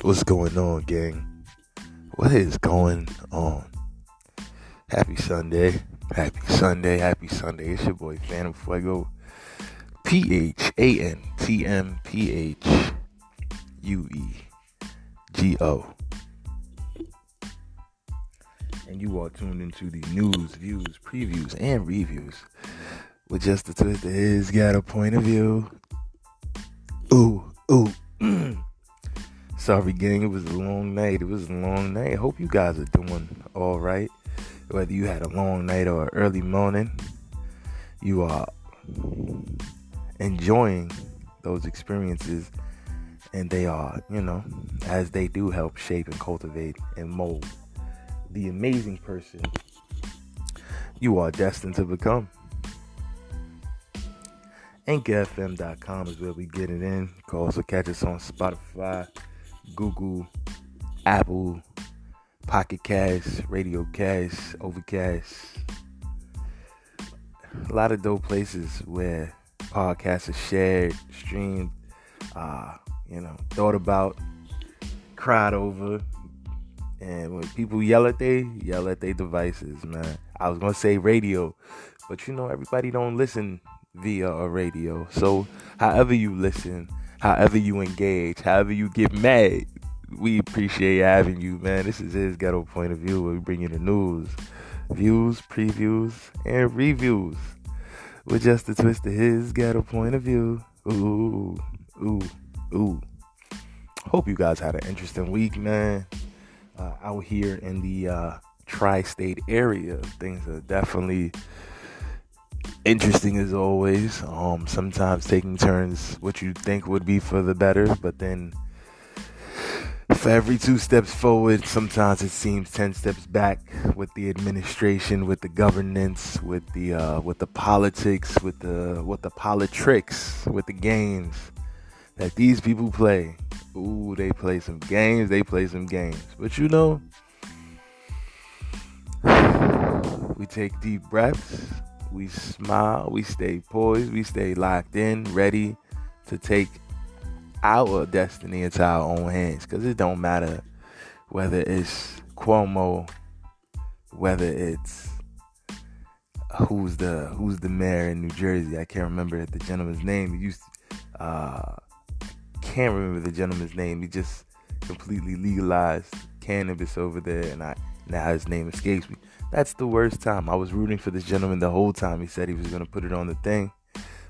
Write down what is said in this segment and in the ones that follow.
What's going on, gang? What is going on? Happy Sunday. Happy Sunday. Happy Sunday. It's your boy Phantm Phuego. Phantm Phuego. And you are tuned into the news, views, previews, and reviews with just a twist of his got a point of view. Ooh. Sorry, gang. It was a long night. I hope you guys are doing all right. Whether you had a long night or an early morning, you are enjoying those experiences, and they are, as they do help shape and cultivate and mold the amazing person you are destined to become. ncaa.fm.com is where we get it in. You can also catch us on Spotify, Google, Apple, Pocket Cast, Radio Cast, Overcast. A lot of dope places where podcasts are shared, streamed, thought about, cried over. And when people yell at their devices, man. I was gonna say radio, but everybody don't listen via a radio. So however you listen, however you engage, however you get mad, we appreciate having you, man. This is his Ghetto point of view, where we bring you the news, views, previews, and reviews with just a twist of his Ghetto point of view. Ooh. Hope you guys had an interesting week, man. Out here in the tri-state area, things are definitely interesting as always. Sometimes taking turns what you think would be for the better, but then for every 2 steps forward, sometimes it seems 10 steps back with the administration, with the governance, with the politics, with the politricks, with the games that these people play. Ooh, they play some games. But we take deep breaths. We smile. We stay poised. We stay locked in, ready to take our destiny into our own hands. Because it don't matter whether it's Cuomo, whether it's who's the mayor in New Jersey. I can't remember the gentleman's name. He just completely legalized cannabis over there, and now his name escapes me. That's the worst time. I was rooting for this gentleman the whole time. He said he was going to put it on the thing,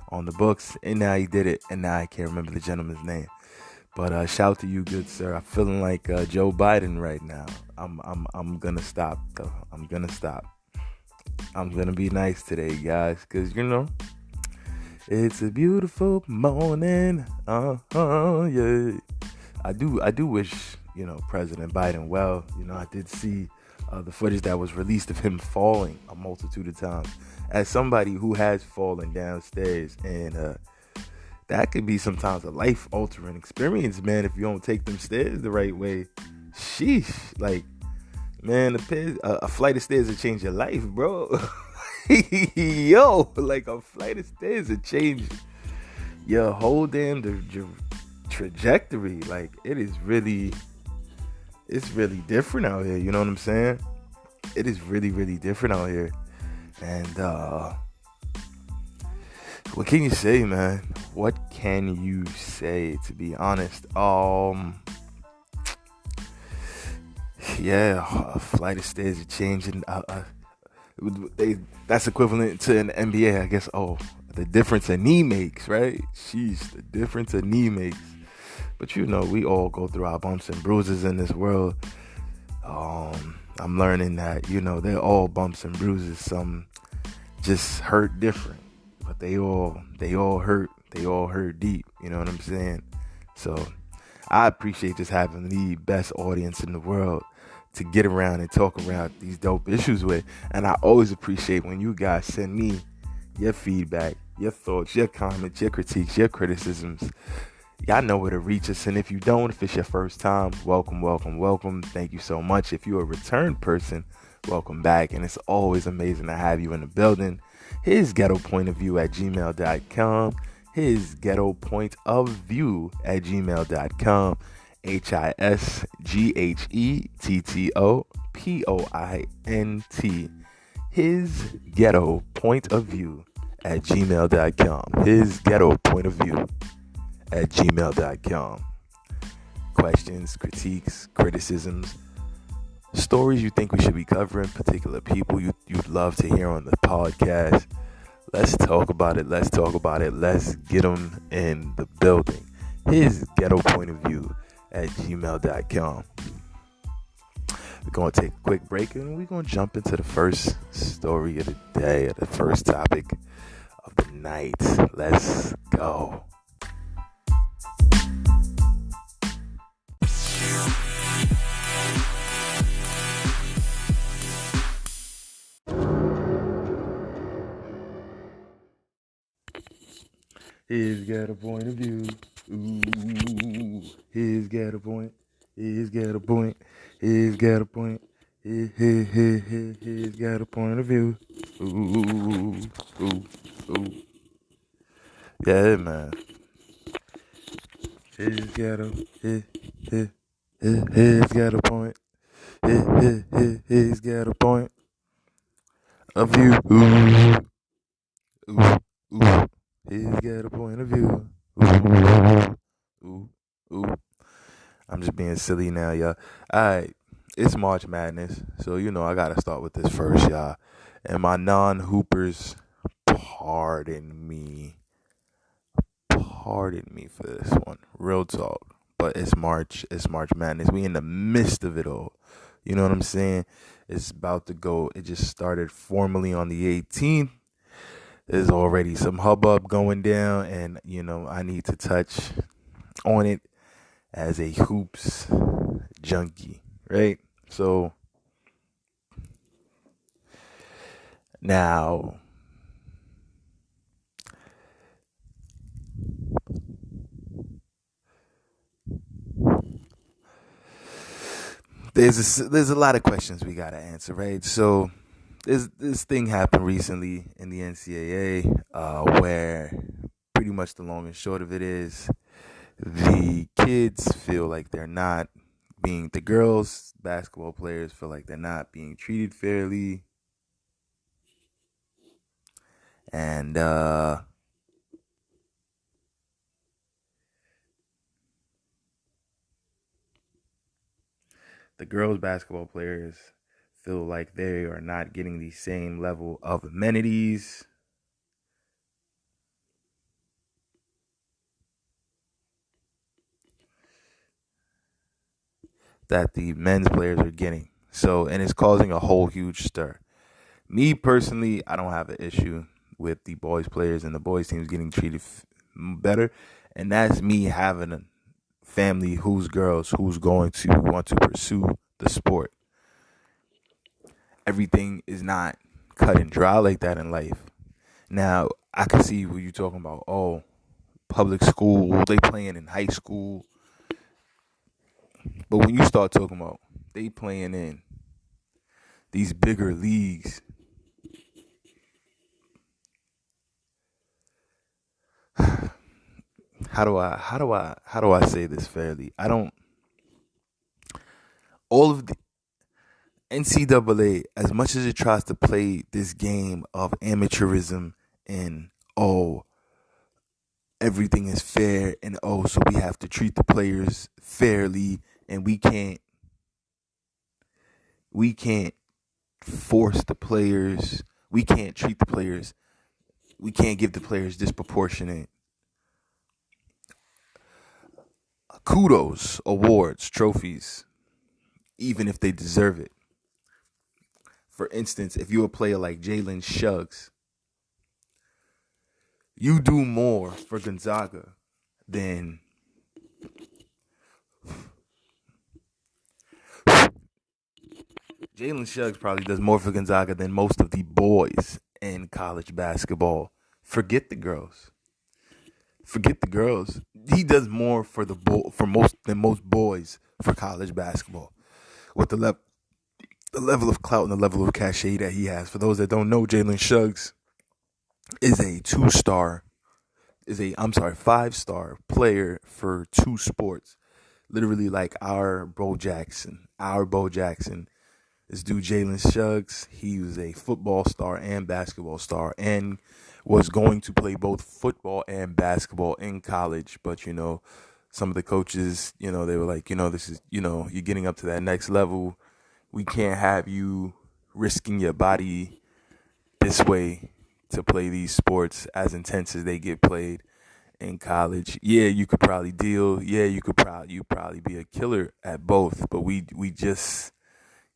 on the books, and now he did it, and now I can't remember the gentleman's name. But shout to you, good sir. I'm feeling like Joe Biden right now. I'm gonna stop though. I'm gonna be nice today, guys, because it's a beautiful morning. Yeah. I do wish, President Biden well. I did see the footage that was released of him falling a multitude of times. As somebody who has fallen downstairs, and that could be sometimes a life-altering experience, man, if you don't take them stairs the right way. Sheesh. Like, man, a flight of stairs will change your life, bro. Yo, like a flight of stairs will change your whole damn trajectory. Like, it's really different out here. You know what I'm saying? It is really, really different out here. And what can you say, man? What can you say, to be honest? Yeah, a flight of stairs are changing. That's equivalent to an NBA, I guess. Oh, the difference a knee makes, right? Sheesh, the difference a knee makes. But we all go through our bumps and bruises in this world. I'm learning that, they're all bumps and bruises. Some just hurt different, but they all hurt. They all hurt deep. You know what I'm saying? So I appreciate just having the best audience in the world to get around and talk around these dope issues with. And I always appreciate when you guys send me your feedback, your thoughts, your comments, your critiques, your criticisms. Y'all know where to reach us. And if you don't, if it's your first time, welcome. Thank you so much. If you're a return person, welcome back. And it's always amazing to have you in the building. His ghetto point of view at gmail.com. his ghetto point of view at gmail.com. HISGHETTOPOINT. His ghetto point of view at gmail.com. His ghetto point of view at gmail.com. Questions, critiques, criticisms, stories you think we should be covering, particular people you'd love to hear on the podcast. Let's talk about it. Let's get them in the building. His ghetto point of view at gmail.com. We're going to take a quick break and we're going to jump into the first story of the day, or the first topic of the night. Let's go. He's got a point of view. Ooh, he's got a point. He's got a point. He's got a point. He's got a point of view. Ooh. Yeah, man. He's got a point. He's got a point of view. Ooh. He's got a point of view. Ooh. I'm just being silly now, y'all. Alright, it's March Madness, so I gotta start with this first, y'all. And my non-hoopers, pardon me for this one. Real talk. But it's March Madness. We in the midst of it all. You know what I'm saying? It's about to go. It just started formally on the 18th. There's already some hubbub going down, and I need to touch on it as a hoops junkie, right? So now there's a lot of questions we gotta answer, right? So this thing happened recently in the NCAA, where pretty much the long and short of it is the kids feel like the girls basketball players feel like they're not being treated fairly, and the girls basketball players feel like they are not getting the same level of amenities that the men's players are getting. So, and it's causing a whole huge stir. Me personally, I don't have an issue with the boys players and the boys teams getting treated better. And that's me having a family who's going to want to pursue the sport. Everything is not cut and dry like that in life. Now, I can see what you're talking about. Oh, public school, they playing in high school. But when you start talking about they playing in these bigger leagues, how do I say this fairly? All of the NCAA, as much as it tries to play this game of amateurism and everything is fair, and so we have to treat the players fairly, and we can't force the players, we can't treat the players, we can't give the players disproportionate kudos, awards, trophies, even if they deserve it. For instance, if you're a player like Jalen Suggs, you do more for Gonzaga than Jalen Suggs probably does more for Gonzaga than most of the boys in college basketball. Forget the girls. He does more for most boys for college basketball. With the level of clout and the level of cachet that he has. For those that don't know, Jalen Suggs is a 2-star five-star player for two sports. Literally like our Bo Jackson. This dude Jalen Suggs, he was a football star and basketball star, and was going to play both football and basketball in college. But some of the coaches, they were like, this is, you're getting up to that next level. We can't have you risking your body this way to play these sports as intense as they get played in college. Yeah, you could probably deal. Yeah, you probably be a killer at both, but we just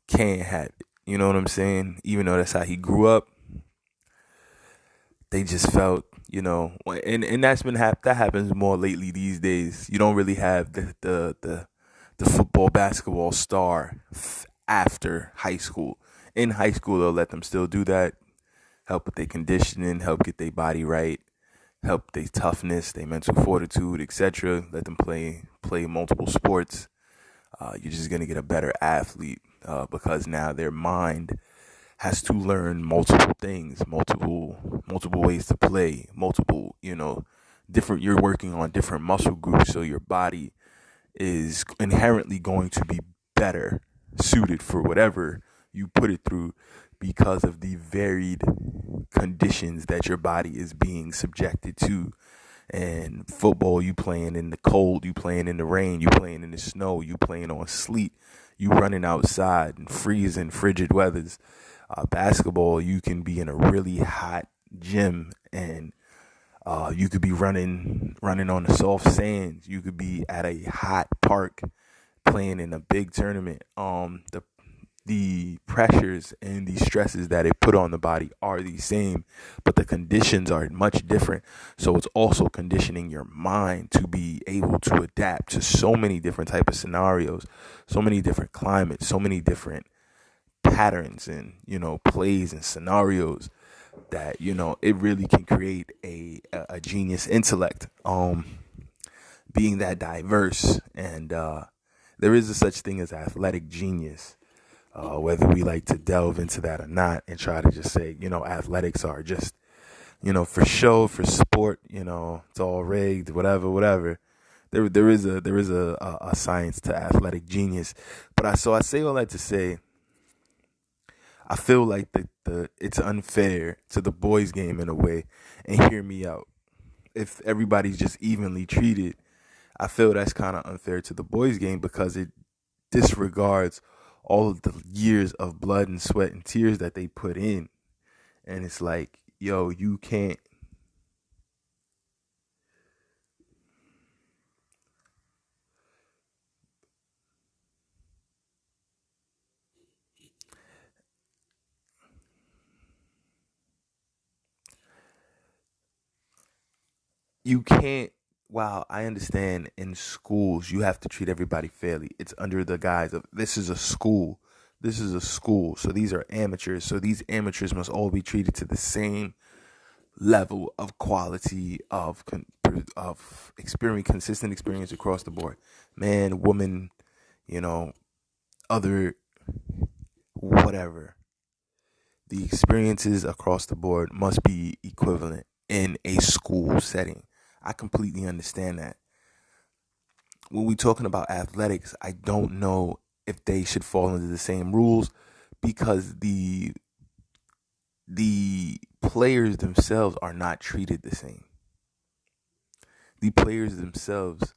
can't have it. You know what I'm saying? Even though that's how he grew up, they just felt, and that's been that happens more lately these days. You don't really have the football basketball star after high school. In high school, they'll let them still do that, help with their conditioning, help get their body right, help their toughness, their mental fortitude, etc. Let them play multiple sports. You're just gonna get a better athlete because now their mind has to learn multiple things, multiple ways to play, multiple, different. You're working on different muscle groups, so your body is inherently going to be better suited for whatever you put it through because of the varied conditions that your body is being subjected to. And football, you playing in the cold, you playing in the rain, you playing in the snow, you playing on sleet, you running outside in freezing, frigid weathers. Basketball, you can be in a really hot gym and you could be running on the soft sands. You could be at a hot park playing in a big tournament. The pressures and the stresses that it put on the body are the same, but the conditions are much different. So it's also conditioning your mind to be able to adapt to so many different type of scenarios, so many different climates, so many different patterns and plays and scenarios that it really can create a genius intellect. Being that diverse, and there is a such thing as athletic genius. Whether we like to delve into that or not and try to just say, athletics are just, for show, for sport, it's all rigged, whatever. There is a science to athletic genius. But I say all that to say, I feel like it's unfair to the boys' game in a way, and hear me out. If everybody's just evenly treated, I feel that's kind of unfair to the boys' game because it disregards all of the years of blood and sweat and tears that they put in. And it's like, yo, you can't. You can't. While I understand in schools, you have to treat everybody fairly. It's under the guise of this is a school. This is a school. So these are amateurs. So these amateurs must all be treated to the same level of quality of experience, consistent experience across the board. Man, woman, other, whatever. The experiences across the board must be equivalent in a school setting. I completely understand that. When we're talking about athletics, I don't know if they should fall into the same rules because the players themselves are not treated the same. The players themselves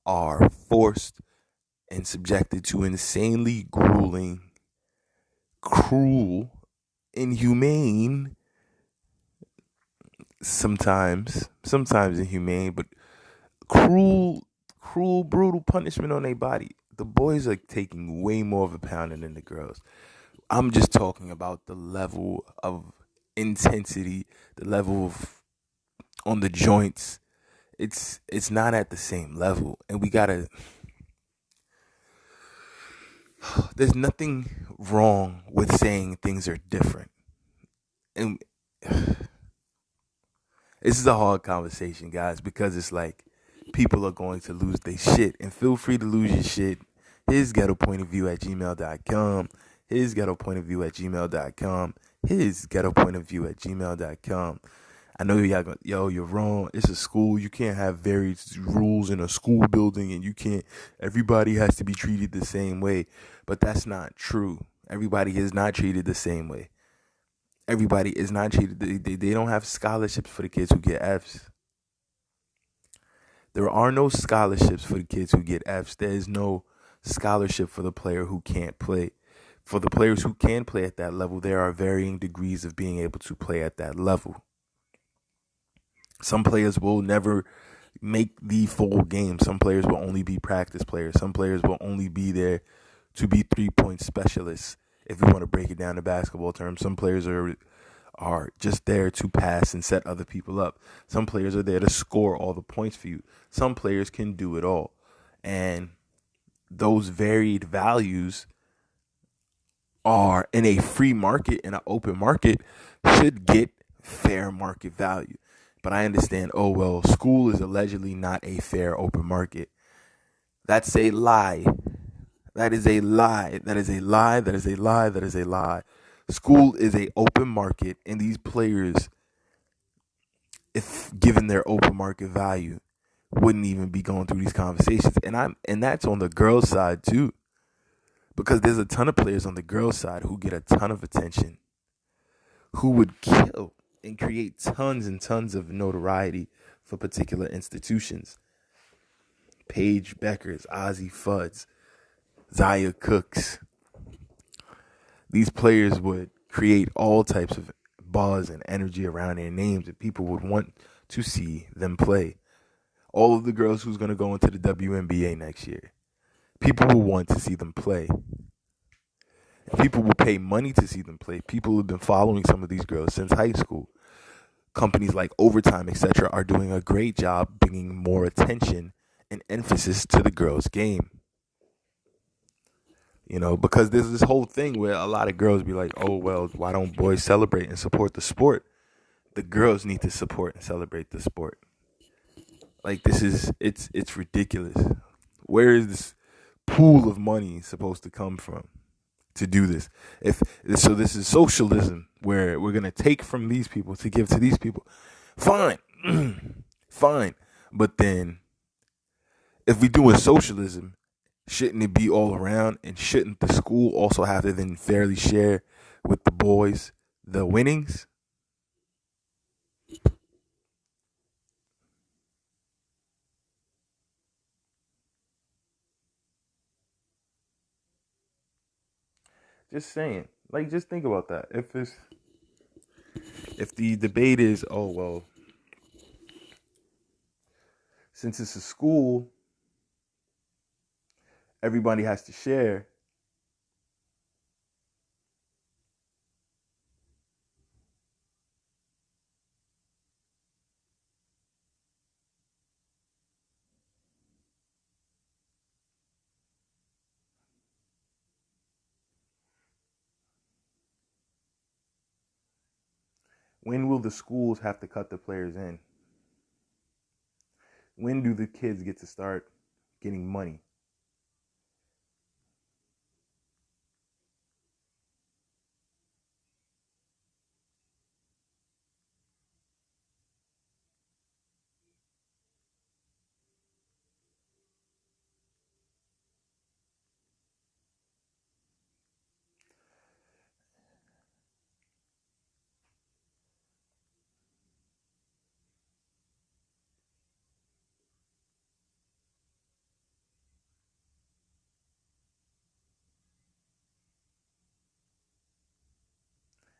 are forced and subjected to insanely grueling, cruel, inhumane, sometimes inhumane, but cruel, brutal punishment on their body. The boys are taking way more of a pounding than the girls. I'm just talking about the level of intensity, the level of on the joints. It's not at the same level, and we gotta. There's nothing wrong with saying things are different, and this is a hard conversation, guys, because it's like people are going to lose their shit, and feel free to lose your shit. His ghetto point of view at gmail.com. His ghetto point of view at gmail.com. His ghetto point of view at gmail.com. I know y'all go, yo, you're wrong. It's a school. You can't have varied rules in a school building, and you can't. Everybody has to be treated the same way, but that's not true. Everybody is not treated the same way. Everybody is not treated. They don't have scholarships for the kids who get Fs. There are no scholarships for the kids who get Fs. There is no scholarship for the player who can't play. For the players who can play at that level, there are varying degrees of being able to play at that level. Some players will never make the full game. Some players will only be practice players. Some players will only be there to be 3-point specialists. If you want to break it down to basketball terms, some players are just there to pass and set other people up. Some players are there to score all the points for you. Some players can do it all. And those varied values are in a free market, in an open market, should get fair market value. But I understand, oh, well, school is allegedly not a fair open market. That's a lie. That is a lie. That is a lie. That is a lie. That is a lie. School is a open market, and these players, if given their open market value, wouldn't even be going through these conversations. And that's on the girls' side too. Because there's a ton of players on the girls' side who get a ton of attention, who would kill and create tons and tons of notoriety for particular institutions. Paige Beckers, Ozzie Fudds, Zaya Cooks. These players would create all types of buzz and energy around their names, and people would want to see them play. All of the girls who's going to go into the WNBA next year, people will want to see them play. People will pay money to see them play. People have been following some of these girls since high school. Companies like Overtime, etc., are doing a great job bringing more attention and emphasis to the girls' game. You know, because there's this whole thing where a lot of girls be like, oh, well, why don't boys celebrate and support the sport? The girls need to support and celebrate the sport. Like, it's ridiculous. Where is this pool of money supposed to come from to do this? So this is socialism, where we're going to take from these people to give to these people. Fine. Fine. But then if we doing socialism, shouldn't it be all around? And shouldn't the school also have to then fairly share with the boys the winnings? Just saying. Like, just think about that. If the debate is, oh, well, since it's a school, everybody has to share. When will the schools have to cut the players in? When do the kids get to start getting money?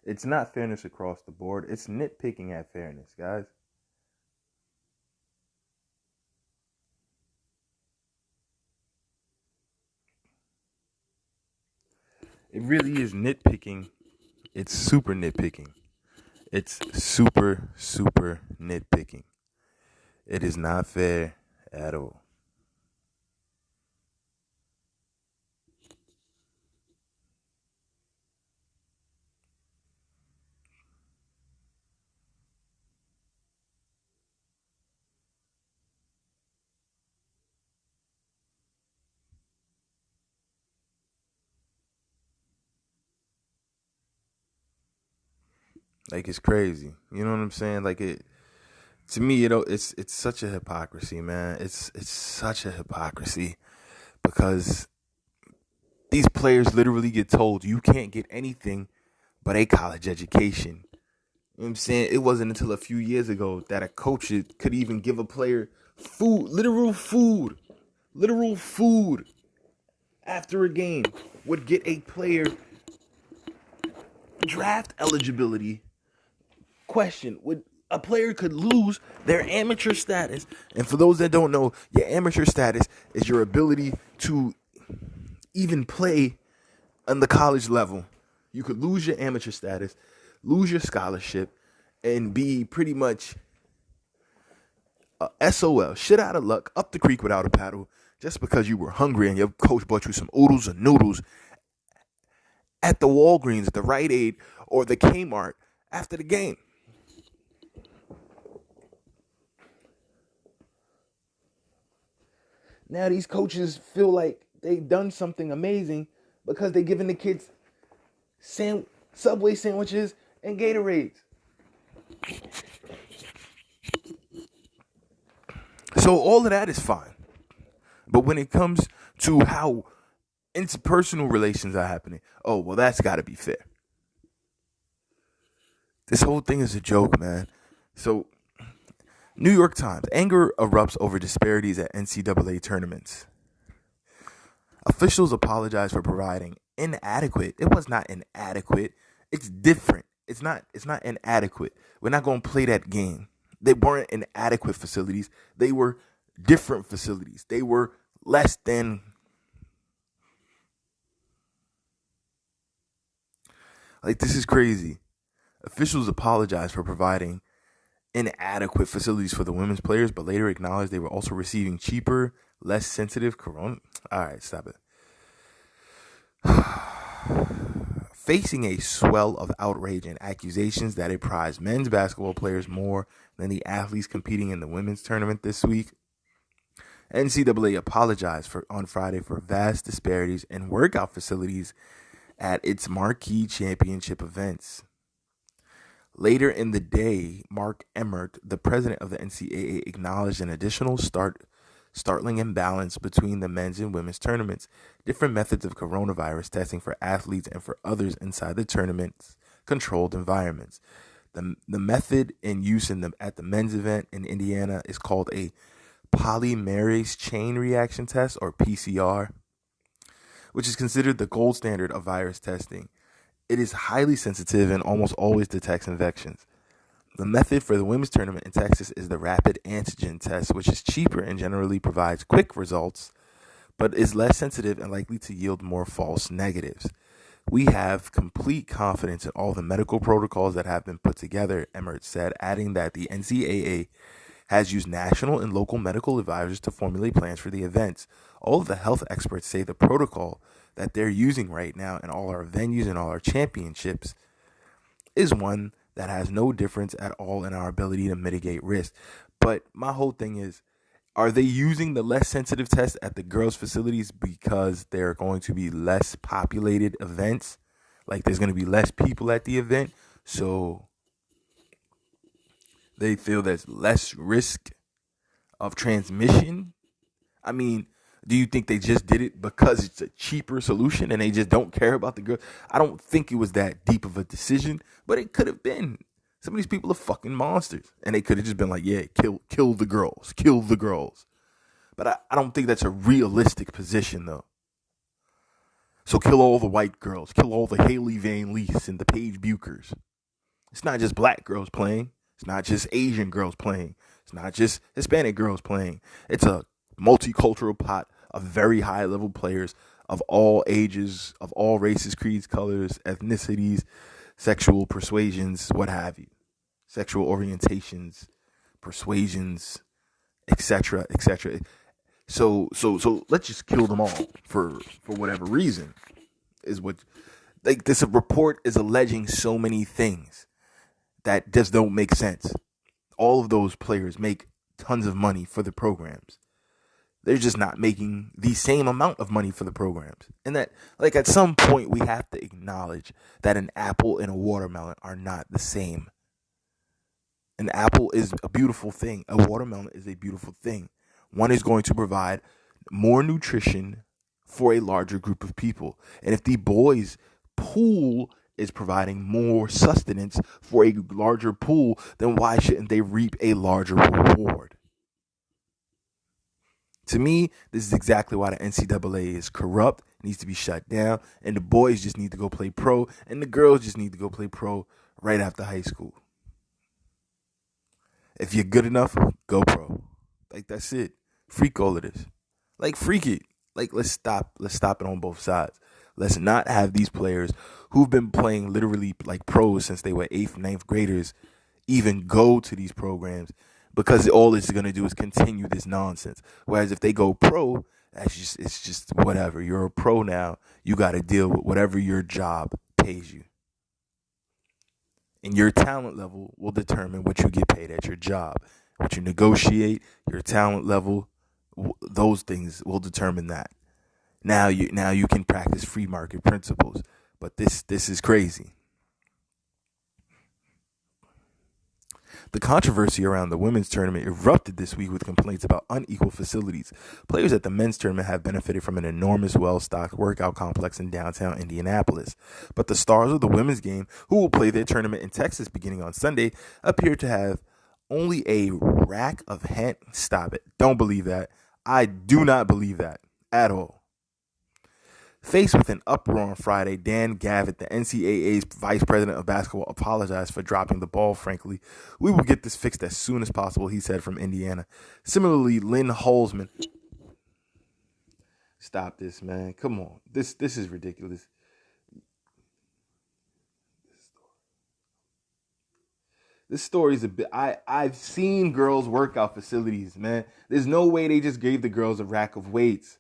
It's not fairness across the board. It's nitpicking at fairness, guys. It really is nitpicking. It's super nitpicking. It's super, super nitpicking. It is not fair at all. Like it's crazy. You know what I'm saying? Like it to me, it's such a hypocrisy, man. It's such a hypocrisy because these players literally get told you can't get anything but a college education. You know what I'm saying? It wasn't until a few years ago that a coach could even give a player food, literal food after a game would get a player draft eligibility. Question: would a player could lose their amateur status? And for those that don't know, your amateur status is your ability to even play on the college level. You could lose your amateur status, lose your scholarship, and be pretty much SOL, shit out of luck, up the creek without a paddle, just because you were hungry and your coach bought you some oodles and noodles at the Walgreens, at the Rite Aid, or the Kmart after the game. Now these coaches feel like they've done something amazing because they're giving the kids Subway sandwiches and Gatorades. So all of that is fine. But when it comes to how interpersonal relations are happening, oh, well, that's got to be fair. This whole thing is a joke, man. So, New York Times, anger erupts over disparities at NCAA tournaments. Officials apologize for providing inadequate. It was not inadequate. It's different. It's not inadequate. We're not going to play that game. They weren't inadequate facilities. They were different facilities. They were less than. Like, this is crazy. Officials apologized for providing inadequate facilities for the women's players, but later acknowledged they were also receiving cheaper, less sensitive corona. All right, stop it. Facing a swell of outrage and accusations that it prized men's basketball players more than the athletes competing in the women's tournament this week, NCAA apologized on Friday for vast disparities in workout facilities at its marquee championship events. Later in the day, Mark Emmert, the president of the NCAA, acknowledged an additional startling imbalance between the men's and women's tournaments. Different methods of coronavirus testing for athletes and for others inside the tournament's controlled environments. The method in use at the men's event in Indiana is called a polymerase chain reaction test, or PCR, which is considered the gold standard of virus testing. It is highly sensitive and almost always detects infections. The method for the women's tournament in Texas is the rapid antigen test, which is cheaper and generally provides quick results, but is less sensitive and likely to yield more false negatives. We have complete confidence in all the medical protocols that have been put together, Emmert said, adding that the NCAA has used national and local medical advisors to formulate plans for the events. All of the health experts say the protocol that they're using right now in all our venues and all our championships is one that has no difference at all in our ability to mitigate risk. But my whole thing is, are they using the less sensitive test at the girls' facilities because there are going to be less populated events? Like, there's going to be less people at the event, so they feel there's less risk of transmission? I mean, do you think they just did it because it's a cheaper solution and they just don't care about the girl? I don't think it was that deep of a decision, but it could have been. Some of these people are fucking monsters, and they could have just been like, yeah, kill the girls. But I don't think that's a realistic position, though. So kill all the white girls, kill all the Haley Van Lees and the Paige Bukers. It's not just black girls playing. It's not just Asian girls playing. It's not just Hispanic girls playing. It's a multicultural pot of very high level players of all ages, of all races, creeds, colors, ethnicities, sexual persuasions, what have you, sexual orientations, persuasions, etc., etc. So let's just kill them all for whatever reason. Is what, like, this report is alleging so many things that just don't make sense. All of those players make tons of money for the programs. They're just not making the same amount of money for the programs. And that, like, at some point, we have to acknowledge that an apple and a watermelon are not the same. An apple is a beautiful thing. A watermelon is a beautiful thing. One is going to provide more nutrition for a larger group of people. And if the boys' pool is providing more sustenance for a larger pool, then why shouldn't they reap a larger reward? To me, this is exactly why the NCAA is corrupt, needs to be shut down, and the boys just need to go play pro, and the girls just need to go play pro right after high school. If you're good enough, go pro. Like, that's it. Freak all of this. Like, freak it. Like, let's stop it on both sides. Let's not have these players who've been playing literally like pros since they were 8th, 9th graders even go to these programs, because all it's going to do is continue this nonsense. Whereas if they go pro, it's just whatever. You're a pro now. You got to deal with whatever your job pays you. And your talent level will determine what you get paid at your job. What you negotiate, your talent level, those things will determine that. Now you can practice free market principles. But this is crazy. The controversy around the women's tournament erupted this week with complaints about unequal facilities. Players at the men's tournament have benefited from an enormous, well-stocked workout complex in downtown Indianapolis. But the stars of the women's game, who will play their tournament in Texas beginning on Sunday, appear to have only a rack of Stop it. Don't believe that. I do not believe that at all. Faced with an uproar on Friday, Dan Gavitt, the NCAA's vice president of basketball, apologized for dropping the ball. Frankly, we will get this fixed as soon as possible, he said, from Indiana. Similarly, Lynn Holzman. Stop this, man. Come on. This is ridiculous. This story's a bit. I've seen girls' workout facilities, man. There's no way they just gave the girls a rack of weights.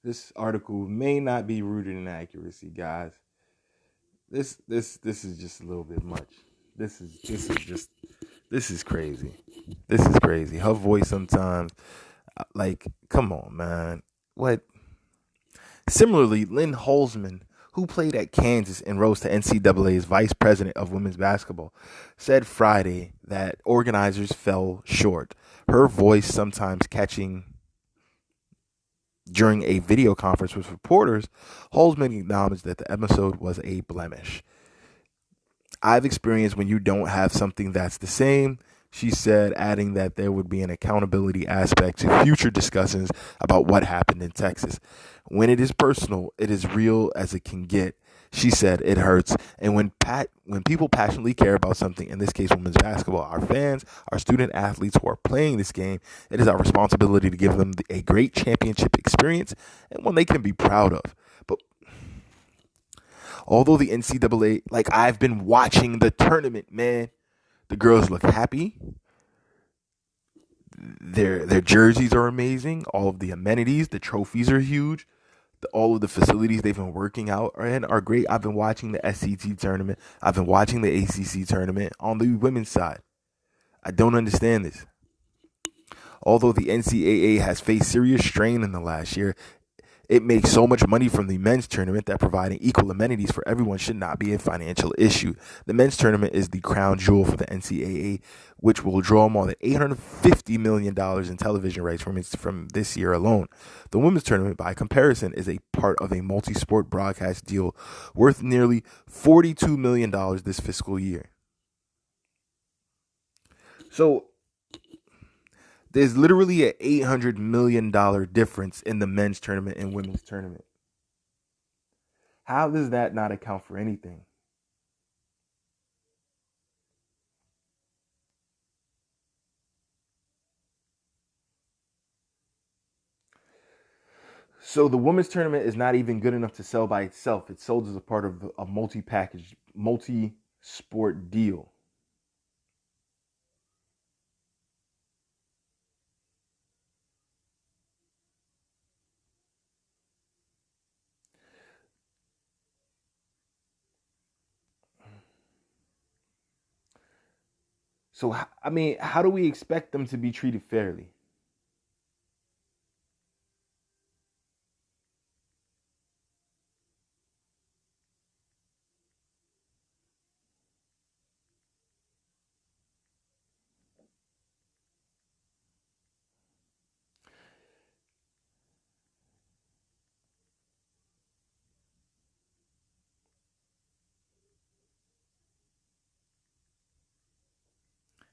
This article may not be rooted in accuracy, guys. This is just a little bit much. This is crazy. This is crazy. Her voice sometimes, like, come on, man. What? Similarly, Lynn Holzman, who played at Kansas and rose to NCAA's vice president of women's basketball, said Friday that organizers fell short. Her voice sometimes catching during a video conference with reporters. Holzman acknowledged that the episode was a blemish. I've experienced when you don't have something that's the same, she said, adding that there would be an accountability aspect to future discussions about what happened in Texas. When it is personal, it is real as it can get. She said it hurts. And when people passionately care about something, in this case women's basketball, our fans, our student athletes who are playing this game, it is our responsibility to give them a great championship experience and one they can be proud of. But although the NCAA, like, I've been watching the tournament, man, the girls look happy. Their jerseys are amazing. All of the amenities, the trophies are huge. All of the facilities they've been working out in are great. I've been watching the SEC tournament. I've been watching the ACC tournament on the women's side. I don't understand this. Although the NCAA has faced serious strain in the last year, It makes so much money from the men's tournament that providing equal amenities for everyone should not be a financial issue. The men's tournament is the crown jewel for the NCAA, which will draw more than $850 million in television rights from this year alone. The women's tournament, by comparison, is a part of a multi-sport broadcast deal worth nearly $42 million this fiscal year. So there's literally an $800 million difference in the men's tournament and women's tournament. How does that not account for anything? So the women's tournament is not even good enough to sell by itself. It's sold as a part of a multi-package, multi-sport deal. So I mean, how do we expect them to be treated fairly?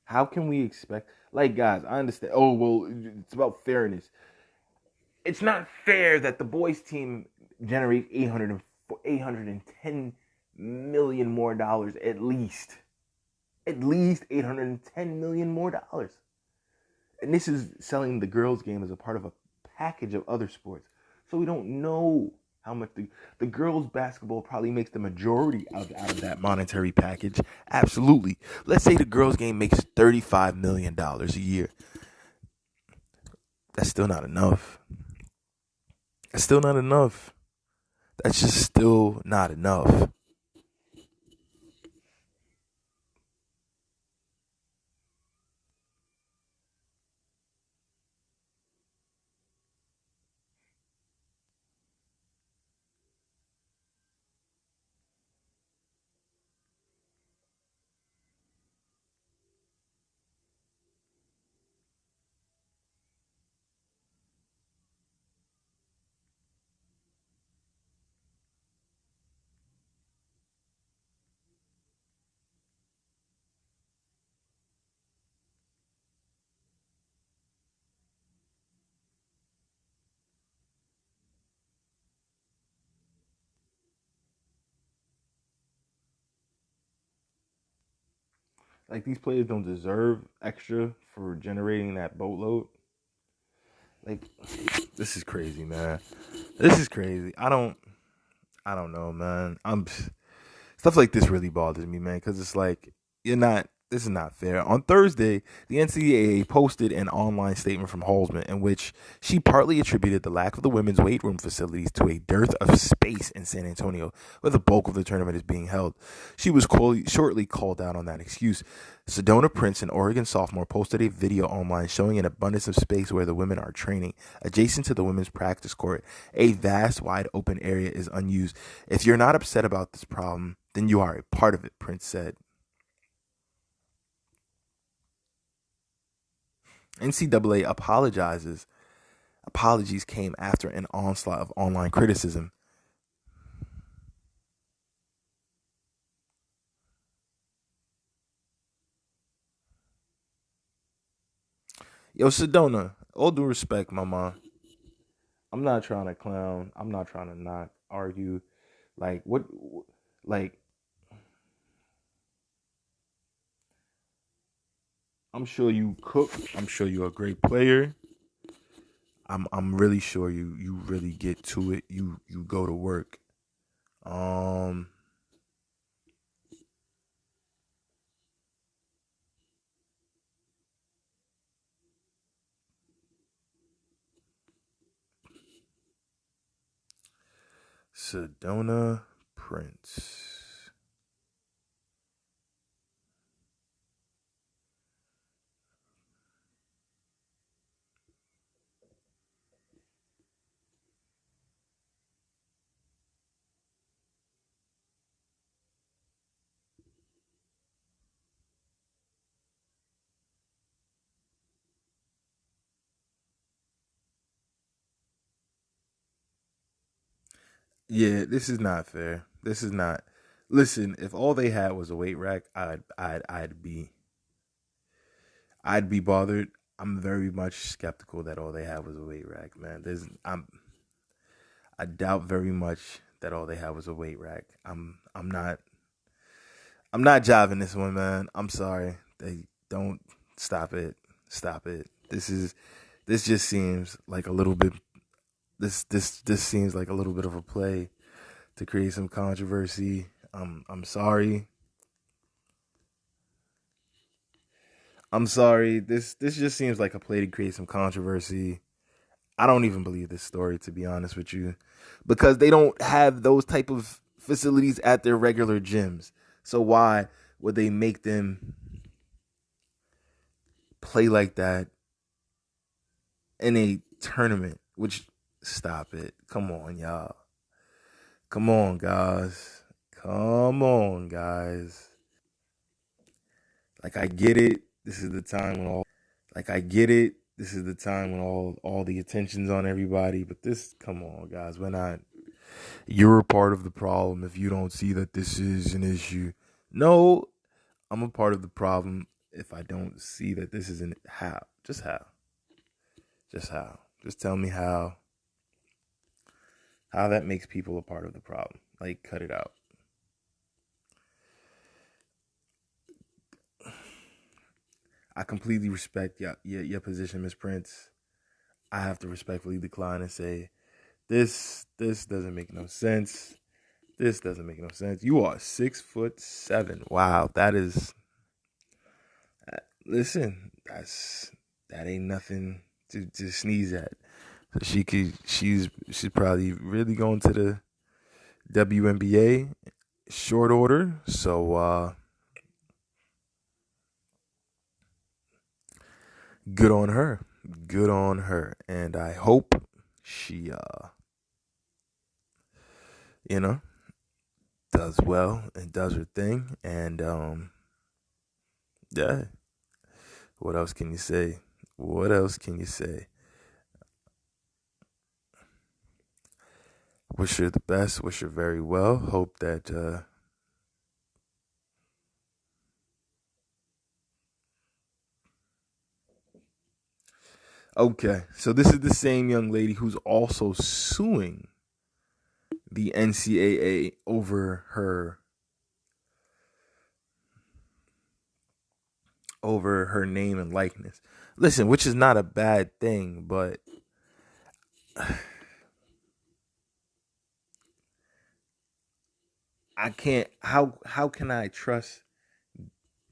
How can we expect? Like, guys, I understand. Oh well, it's about fairness. It's not fair that the boys team generates 810 million more dollars at least 810 million more dollars. And this is selling the girls game as a part of a package of other sports. So we don't know how much the girls basketball probably makes the majority out of that monetary package. Absolutely. Let's say the girls game makes $35 million a year. That's still not enough. That's still not enough. That's just still not enough. Like these players don't deserve extra for generating that boatload. Like this is crazy, man. This is crazy. I don't know, man. I'm Stuff like this really bothers me, man, because it's like you're not. This is not fair. On Thursday, the NCAA posted an online statement from Halsman in which she partly attributed the lack of the women's weight room facilities to a dearth of space in San Antonio, where the bulk of the tournament is being held. She was shortly called out on that excuse. Sedona Prince, an Oregon sophomore, posted a video online showing an abundance of space where the women are training. Adjacent to the women's practice court, a vast, wide open area is unused. If you're not upset about this problem, then you are a part of it, Prince said. NCAA apologizes. Apologies came after an onslaught of online criticism. Yo, Sedona, all due respect, mama. I'm not trying to clown. I'm not trying to not argue. Like what? Like I'm sure you cook. I'm sure you're a great player. I'm really sure you really get to it. You go to work. Um, Sedona Prince. Yeah, this is not fair. This is not. Listen, if all they had was a weight rack, I'd be bothered. I'm very much skeptical that all they had was a weight rack, man. I doubt very much that all they had was a weight rack. I'm not jiving this one, man. I'm sorry. They don't stop it. Stop it. This just seems like a little bit this seems like a little bit of a play to create some controversy. I'm sorry. I'm sorry. This just seems like a play to create some controversy. I don't even believe this story, to be honest with you, because they don't have those type of facilities at their regular gyms. So why would they make them play like that in a tournament? Which, stop it. Come on, y'all. Come on, guys. Come on, guys. Like I get it. This is the time when all the attention's on everybody. But this, come on, guys. We're not. You're a part of the problem if you don't see that this is an issue. No, I'm a part of the problem if I don't see that this is an how. Just how. Just how. Just tell me how that makes people a part of the problem. Like, cut it out. I completely respect your position, Miss Prince. I have to respectfully decline and say this doesn't make no sense. This doesn't make no sense. You are 6'7". Wow, that is. Listen, that ain't nothing to sneeze at. So she's probably really going to the WNBA short order. So good on her. Good on her. And I hope she you know, does well and does her thing. And yeah. What else can you say? What else can you say? Wish her the best. Wish her very well. Hope that okay, so this is the same young lady who's also suing the NCAA over her name and likeness. Listen, which is not a bad thing, but I can't. How can I trust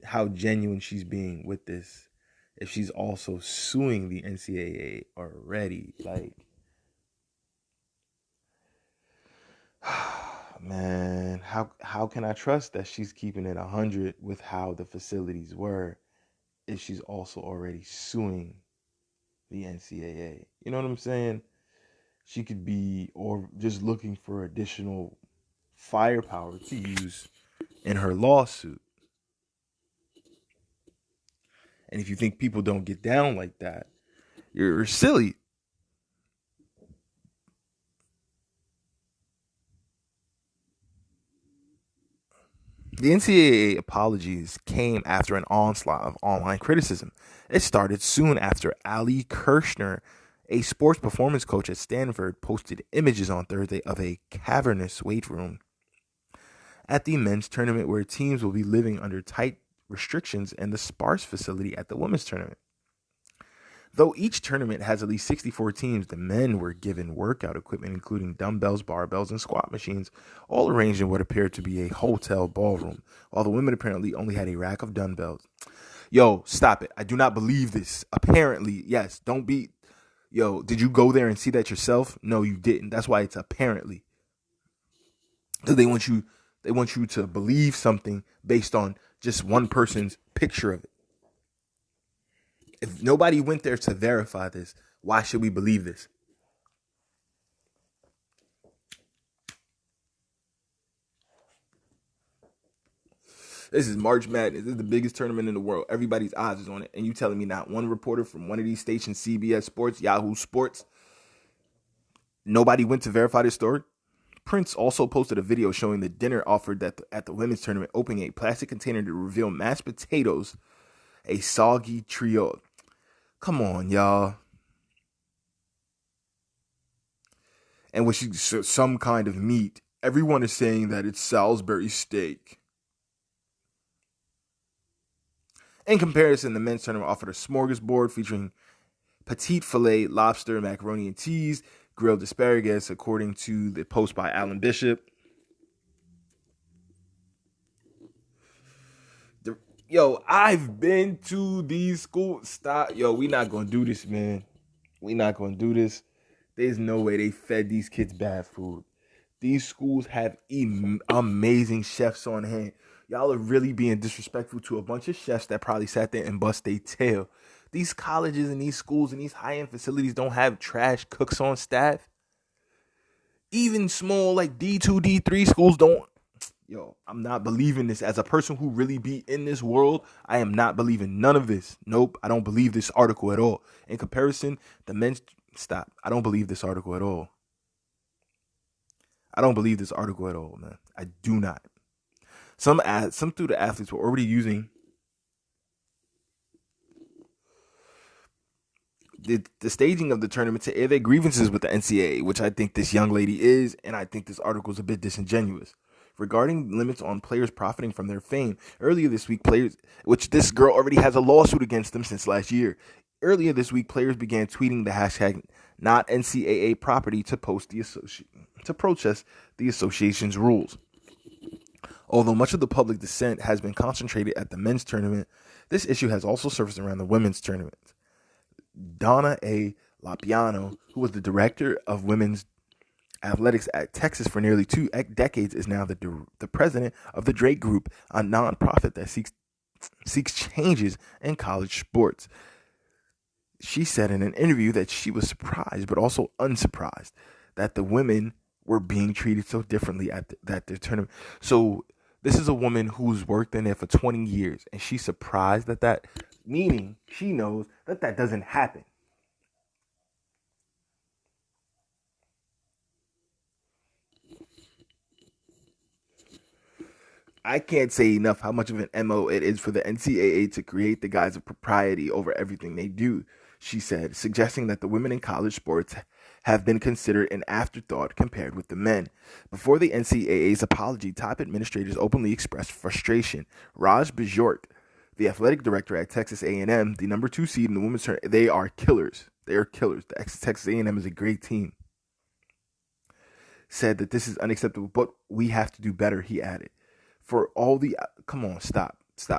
how genuine she's being with this if she's also suing the NCAA already? Like, man, how can I trust that she's keeping it 100 with how the facilities were if she's also already suing the NCAA? You know what I'm saying? She could be or just looking for additional firepower to use in her lawsuit. And if you think people don't get down like that, you're silly. The NCAA apologies came after an onslaught of online criticism. It started soon after Ali Kirshner, a sports performance coach at Stanford, posted images on Thursday of a cavernous weight room at the men's tournament where teams will be living under tight restrictions and the sparse facility at the women's tournament. Though each tournament has at least 64 teams, the men were given workout equipment including dumbbells, barbells, and squat machines, all arranged in what appeared to be a hotel ballroom, while the women apparently only had a rack of dumbbells. Yo, stop it. I do not believe this. Apparently, yes, don't be. Yo, did you go there and see that yourself? No, you didn't. That's why it's apparently. So they want you to believe something based on just one person's picture of it. If nobody went there to verify this, why should we believe this? This is March Madness. This is the biggest tournament in the world. Everybody's eyes is on it. And you telling me not one reporter from one of these stations, CBS Sports, Yahoo Sports, nobody went to verify this story? Prince also posted a video showing the dinner offered at the women's tournament, opening a plastic container to reveal mashed potatoes, a soggy trio. Come on, y'all. And with some kind of meat. Everyone is saying that it's Salisbury steak. In comparison, the men's tournament offered a smorgasbord featuring petite filet, lobster, macaroni and cheese, grilled asparagus, according to the post by Alan Bishop. Yo, I've been to these schools. Stop. Yo, we not going to do this, man. We not going to do this. There's no way they fed these kids bad food. These schools have amazing chefs on hand. Y'all are really being disrespectful to a bunch of chefs that probably sat there and bust their tail. These colleges and these schools and these high-end facilities don't have trash cooks on staff. Even small like D2, D3 schools don't. Yo, I'm not believing this. As a person who really be in this world, I am not believing none of this. Nope, I don't believe this article at all. In comparison, the men's... Stop. I don't believe this article at all. I don't believe this article at all, man. I do not. Some student athletes were already using the staging of the tournament to air their grievances with the NCAA, which I think this young lady is, and I think this article is a bit disingenuous. Regarding limits on players profiting from their fame, earlier this week, which this girl already has a lawsuit against them since last year. Earlier this week, players began tweeting the hashtag not NCAA property to protest the association's rules. Although much of the public dissent has been concentrated at the men's tournament, this issue has also surfaced around the women's tournament. Donna A. Lapiano, who was the director of women's athletics at Texas for nearly 2 decades, is now the president of the Drake Group, a nonprofit that seeks changes in college sports. She said in an interview that she was surprised, but also unsurprised, that the women were being treated so differently at the tournament. So this is a woman who's worked in there for 20 years, and she's surprised at that, meaning she knows that doesn't happen. I can't say enough how much of an MO it is for the NCAA to create the guise of propriety over everything they do, she said, suggesting that the women in college sports have been considered an afterthought compared with the men. Before the NCAA's apology, top administrators openly expressed frustration. Raj Bajork, the athletic director at Texas A&M, the number 2 seed in the women's tournament, they are killers. They are killers. The Texas A&M is a great team. Said that this is unacceptable, but we have to do better, he added. For all the... Come on, stop.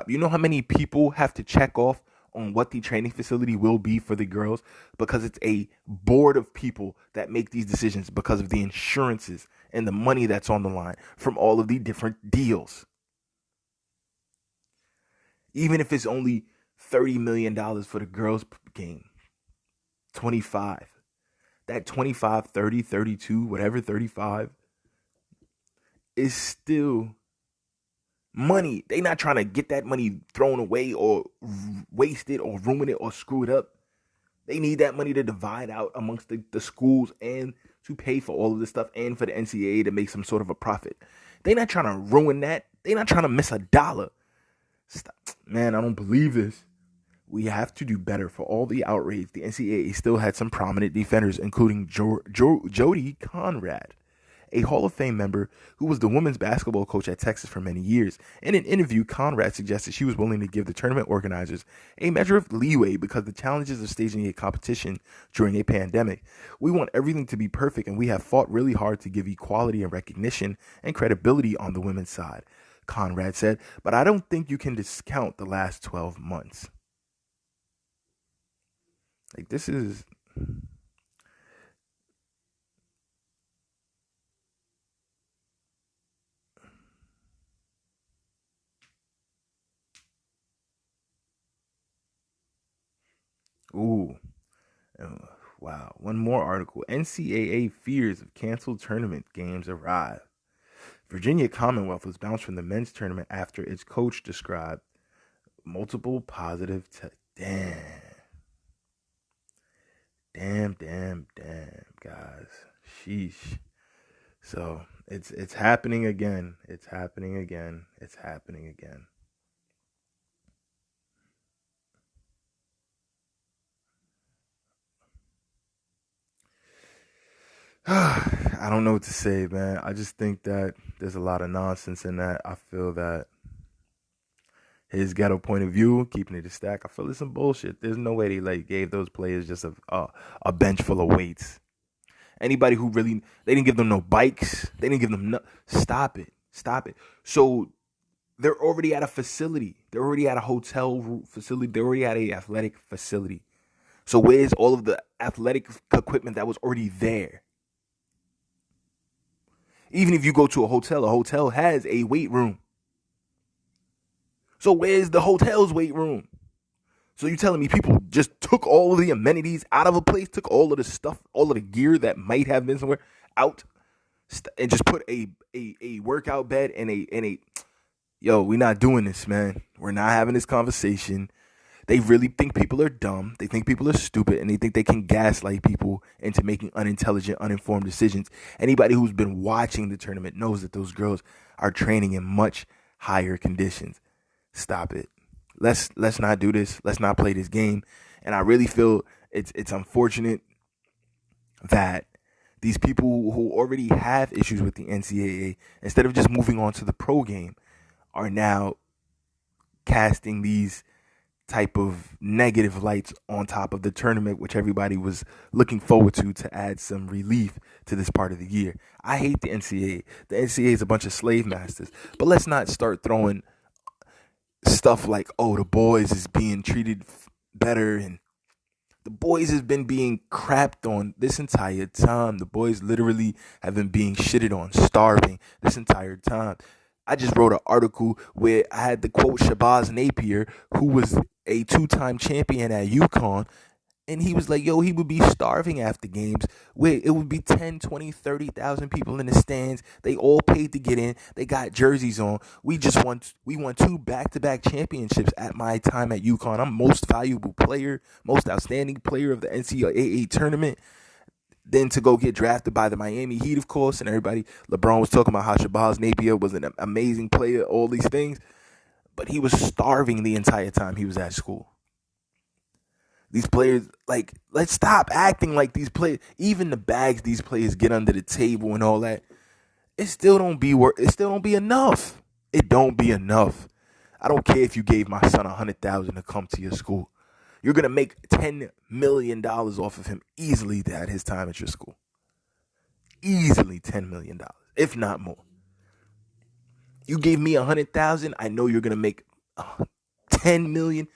You know how many people have to check off on what the training facility will be for the girls? Because it's a board of people that make these decisions because of the insurances and the money that's on the line from all of the different deals. Even if it's only $30 million for the girls' game, 25. That 25, 30, 32, whatever, 35 is still money. They not trying to get that money thrown away or waste it or ruin it or screw it up. They need that money to divide out amongst the schools and to pay for all of this stuff and for the NCAA to make some sort of a profit. They not trying to ruin that. They not trying to miss a dollar. Stop. Man, I don't believe this. We have to do better. For all the outrage, the NCAA still had some prominent defenders, including Jody Conrad, a Hall of Fame member who was the women's basketball coach at Texas for many years. In an interview, Conrad suggested she was willing to give the tournament organizers a measure of leeway because the challenges of staging a competition during a pandemic. We want everything to be perfect, and we have fought really hard to give equality and recognition and credibility on the women's side, Conrad said, but I don't think you can discount the last 12 months. Like, this is... Ooh. Wow. One more article. NCAA fears of canceled tournament games arrive. Virginia Commonwealth was bounced from the men's tournament after its coach described multiple positive Damn, guys. Sheesh. So, It's happening again. It's happening again. It's happening again. I don't know what to say, man. I just think that there's a lot of nonsense in that. I feel that his ghetto point of view, keeping it a stack, I feel it's some bullshit. There's no way they like gave those players just a bench full of weights. Anybody who really, they didn't give them no bikes. They didn't give them no. Stop it. Stop it. So they're already at a facility. They're already at a hotel facility. They're already at a athletic facility. So where's all of the athletic equipment that was already there? Even if you go to a hotel has a weight room. So where's the hotel's weight room? So you telling me people just took all of the amenities out of a place, took all of the stuff, all of the gear that might have been somewhere out, and just put a workout bed and a yo, we're not doing this, man. We're not having this conversation. They really think people are dumb. They think people are stupid, and they think they can gaslight people into making unintelligent, uninformed decisions. Anybody who's been watching the tournament knows that those girls are training in much higher conditions. Stop it. Let's not do this. Let's not play this game. And I really feel it's unfortunate that these people who already have issues with the NCAA, instead of just moving on to the pro game, are now casting these type of negative lights on top of the tournament, which everybody was looking forward to add some relief to this part of the year. I hate the NCAA. The NCAA is a bunch of slave masters. But let's not start throwing stuff like, oh, the boys is being treated better, and the boys has been being crapped on this entire time. The boys literally have been being shitted on, starving this entire time. I just wrote an article where I had to quote Shabazz Napier, who was a two-time champion at UConn, and he was like, yo, he would be starving after games where it would be 10, 20, 30,000 people in the stands. They all paid to get in. They got jerseys on. We won 2 back-to-back championships at my time at UConn. I'm most valuable player, most outstanding player of the NCAA tournament. Then to go get drafted by the Miami Heat, of course, and everybody, LeBron was talking about how Shabazz Napier was an amazing player, all these things. But he was starving the entire time he was at school. These players, like, let's stop acting like these players, even the bags these players get under the table and all that, it still don't be enough. It don't be enough. I don't care if you gave my son $100,000 to come to your school. You're going to make $10 million off of him easily at his time at your school. Easily $10 million, if not more. You gave me $100,000, I know you're going to make $10 million,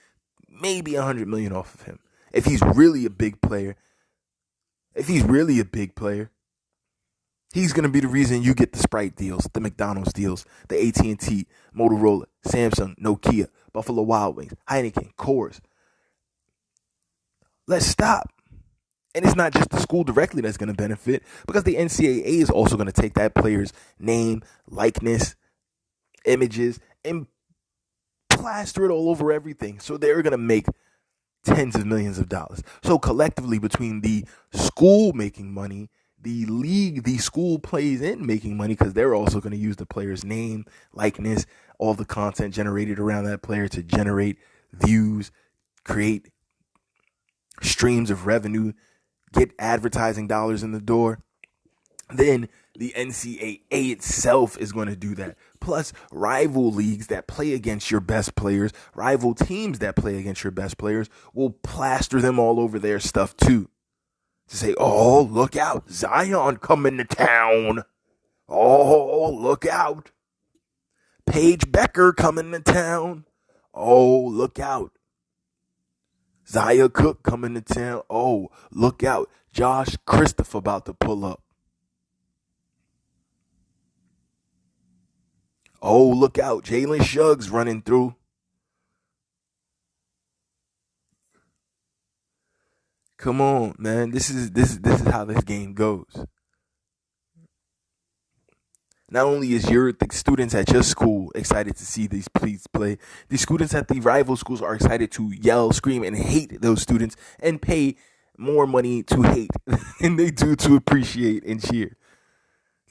maybe $100 million off of him. If he's really a big player, he's going to be the reason you get the Sprite deals, the McDonald's deals, the AT&T, Motorola, Samsung, Nokia, Buffalo Wild Wings, Heineken, Coors. Let's stop. And it's not just the school directly that's going to benefit, because the NCAA is also going to take that player's name, likeness, images, and plaster it all over everything. So they're going to make tens of millions of dollars. So collectively, between the school making money, the league, the school plays in making money, because they're also going to use the player's name, likeness, all the content generated around that player to generate views, create streams of revenue, get advertising dollars in the door. Then the NCAA itself is going to do that. Plus, rival leagues that play against your best players, rival teams that play against your best players, will plaster them all over their stuff too. To say, oh, look out, Zion coming to town. Oh, look out. Paige Becker coming to town. Oh, look out. Zaya Cook coming to town. Oh, look out. Josh Christopher about to pull up. Oh, look out. Jalen Suggs running through. Come on, man. This is how this game goes. Not only is the students at your school excited to see these pleats play, the students at the rival schools are excited to yell, scream, and hate those students and pay more money to hate than they do to appreciate and cheer.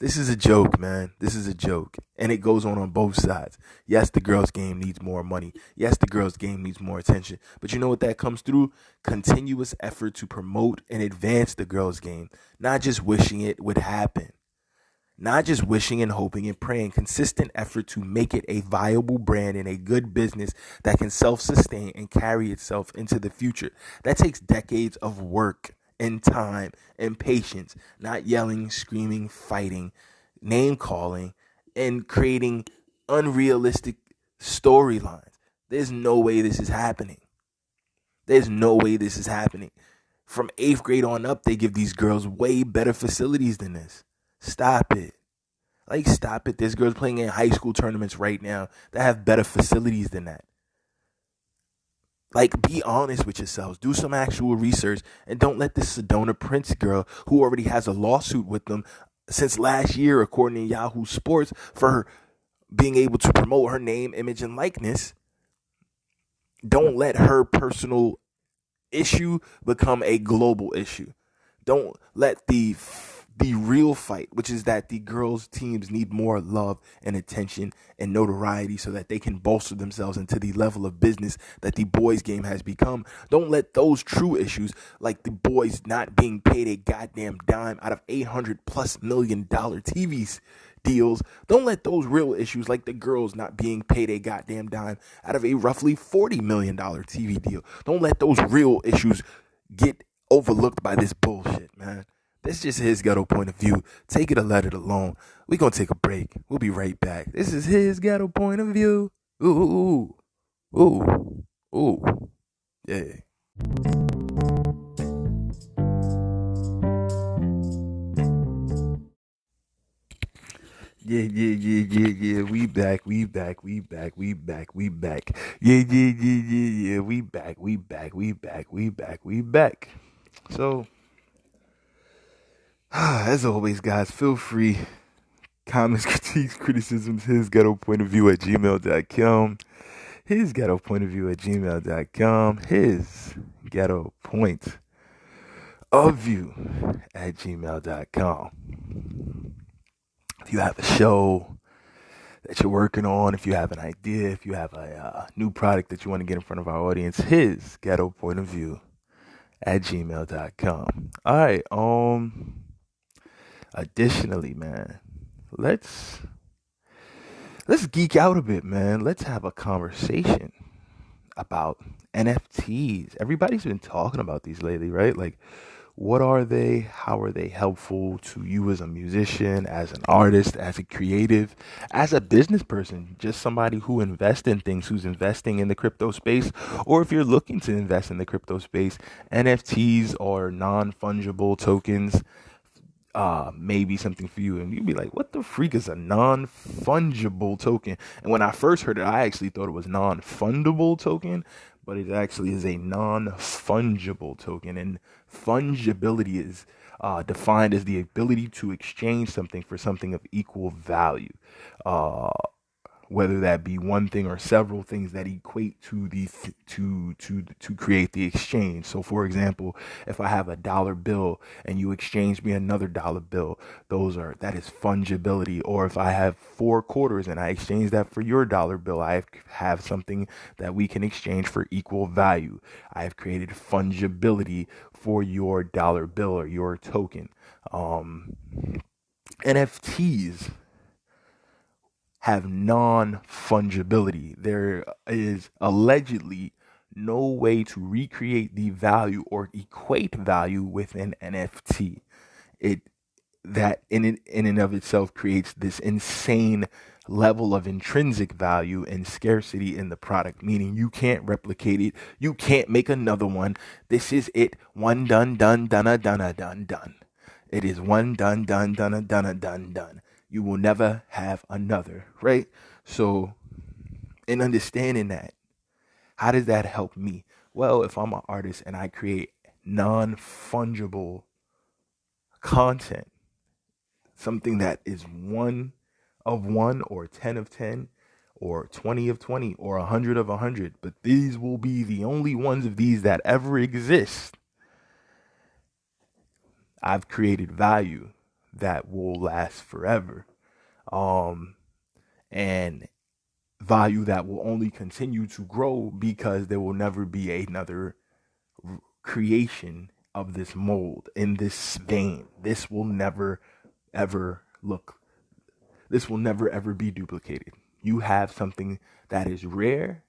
This is a joke, man. This is a joke. And it goes on both sides. Yes, the girls' game needs more money. Yes, the girls' game needs more attention. But you know what that comes through? Continuous effort to promote and advance the girls' game. Not just wishing it would happen. Not just wishing and hoping and praying. Consistent effort to make it a viable brand and a good business that can self-sustain and carry itself into the future. That takes decades of work and time and patience, not yelling, screaming, fighting, name calling, and creating unrealistic storylines. There's no way this is happening. There's no way this is happening. From 8th grade on up, they give these girls way better facilities than this. Stop it. Like, stop it. There's girls playing in high school tournaments right now that have better facilities than that. Like, be honest with yourselves. Do some actual research. And don't let this Sedona Prince girl, who already has a lawsuit with them since last year, according to Yahoo Sports, for her being able to promote her name, image, and likeness, don't let her personal issue become a global issue. Don't let the real fight, which is that the girls' teams need more love and attention and notoriety so that they can bolster themselves into the level of business that the boys' game has become. Don't let those true issues, like the boys not being paid a goddamn dime out of $800+ million TV deals, don't let those real issues, like the girls not being paid a goddamn dime out of a roughly $40 million TV deal, don't let those real issues get overlooked by this bullshit, man. This is just his ghetto point of view. Take it or let it alone. We're going to take a break. We'll be right back. This is his ghetto point of view. Ooh, ooh, ooh, ooh. Yeah. Yeah. We back. Yeah. We back. So, as always, guys, feel free. Comments, critiques, criticisms, his ghetto point of view at gmail.com. His ghetto point of view at gmail.com. His ghetto point of view at gmail.com. If you have a show that you're working on, if you have an idea, if you have a new product that you want to get in front of our audience, his ghetto point of view at gmail.com. All right. Additionally, man, let's geek out a bit, man. Let's have a conversation about NFTs. Everybody's been talking about these lately, right? Like, what are they? How are they helpful to you as a musician, as an artist, as a creative, as a business person, just somebody who invests in things, who's investing in the crypto space, or if you're looking to invest in the crypto space, NFTs are non-fungible tokens. Maybe something for you, and you'd be like, what the freak is a non-fungible token? And when I first heard it, I actually thought it was non-fundable token, but it actually is a non-fungible token. And fungibility is defined as the ability to exchange something for something of equal value, whether that be one thing or several things that equate to the to create the exchange. So, for example, if I have a dollar bill and you exchange me another dollar bill, that is fungibility. Or if I have 4 quarters and I exchange that for your dollar bill, I have something that we can exchange for equal value. I have created fungibility for your dollar bill or your token. NFTs have non-fungibility. There is allegedly no way to recreate the value or equate value with an NFT. That in and of itself creates this insane level of intrinsic value and scarcity in the product, meaning you can't replicate it, you can't make another one. This is it. One done. It is one done. You will never have another, right? So, in understanding that, how does that help me? Well, if I'm an artist and I create non-fungible content, something that is 1 of 1 or 10 of 10 or 20 of 20 or 100 of 100, but these will be the only ones of these that ever exist. I've created value. that will last forever, and value that will only continue to grow because there will never be another creation of this mold in this vein. This will never ever look, this will never ever be duplicated. You have something that is rare,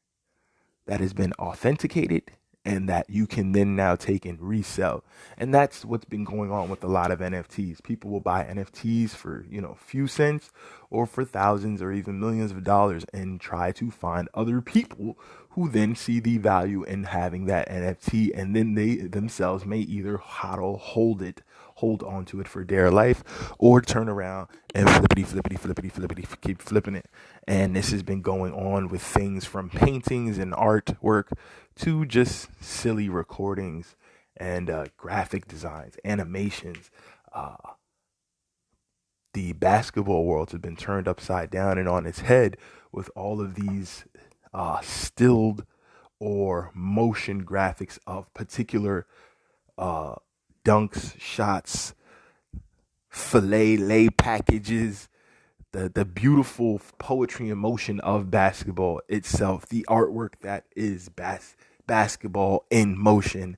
that has been authenticated, and that you can then now take and resell. And that's what's been going on with a lot of NFTs. People will buy NFTs for, few cents or for thousands or even millions of dollars and try to find other people who then see the value in having that NFT, and then they themselves may either hold on to it for dear life, or turn around and flippity, keep flipping it. And this has been going on with things from paintings and artwork to just silly recordings and graphic designs, animations. The basketball world has been turned upside down and on its head with all of these stilled or motion graphics of particular dunks, shots, filet lay packages, the beautiful poetry and motion of basketball itself, the artwork that is basketball in motion,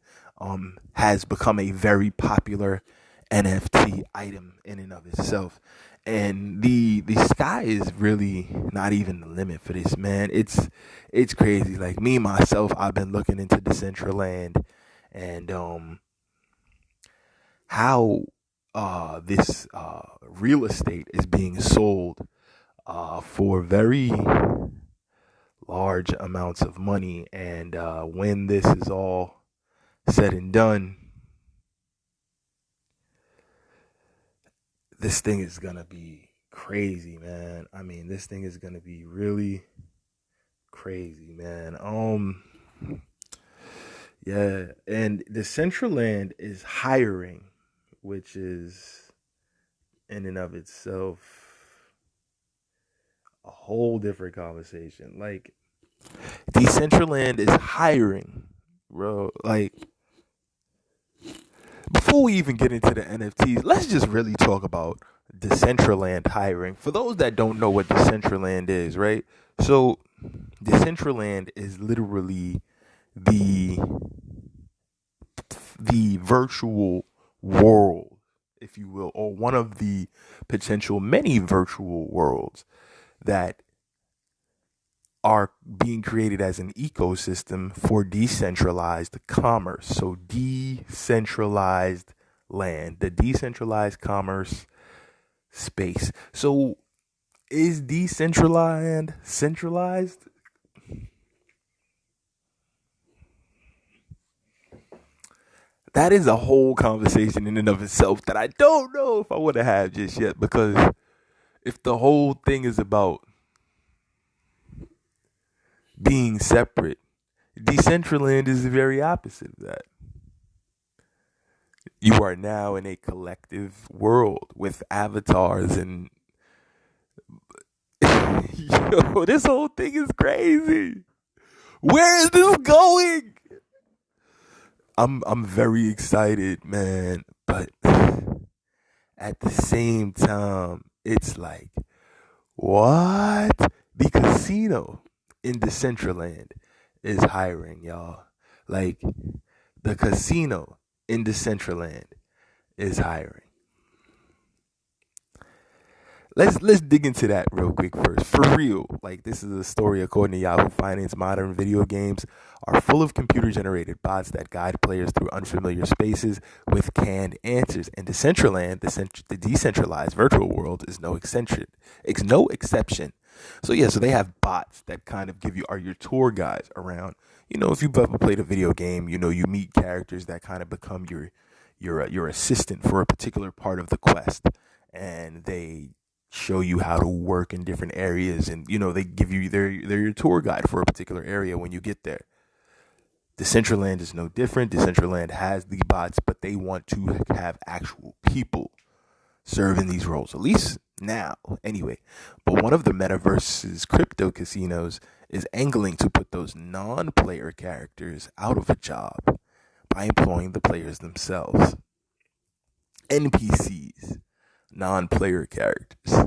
has become a very popular NFT item in and of itself. And the sky is really not even the limit for this, man. It's crazy. Like me myself, I've been looking into Decentraland and how this real estate is being sold for very large amounts of money. And when this is all said and done, this thing is gonna be crazy, man. I mean, this thing is gonna be really crazy, man. Yeah, and the Decentraland is hiring, which is in and of itself a whole different conversation. Like, Decentraland is hiring, bro. Like, before we even get into the NFTs, let's just really talk about Decentraland hiring. For those that don't know what Decentraland is, right? So, Decentraland is literally the virtual world, if you will, or one of the potential many virtual worlds that are being created as an ecosystem for decentralized commerce. So decentralized land, the decentralized commerce space. So is decentraland centralized? That is a whole conversation in and of itself that I don't know if I want to have just yet, because if the whole thing is about being separate, Decentraland is the very opposite of that. You are now in a collective world with avatars and yo, this whole thing is crazy. Where is this going? I'm very excited, man, but at the same time, it's like, what? The casino in Decentraland is hiring, y'all. Like, the casino in Decentraland is hiring. Let's dig into that real quick first. For real, like, this is a story according to Yahoo Finance. Modern video games are full of computer-generated bots that guide players through unfamiliar spaces with canned answers. And Decentraland, the decentralized virtual world, is no exception. So they have bots that kind of are your tour guides around. If you've ever played a video game, you meet characters that kind of become your assistant for a particular part of the quest, and they show you how to work in different areas, and they give you they're your tour guide for a particular area when you get there. Decentraland is no different. Decentraland has the bots, but they want to have actual people serving these roles, at least now anyway. But one of the metaverse's crypto casinos is angling to put those non-player characters out of a job by employing the players themselves. NPCs, non-player characters.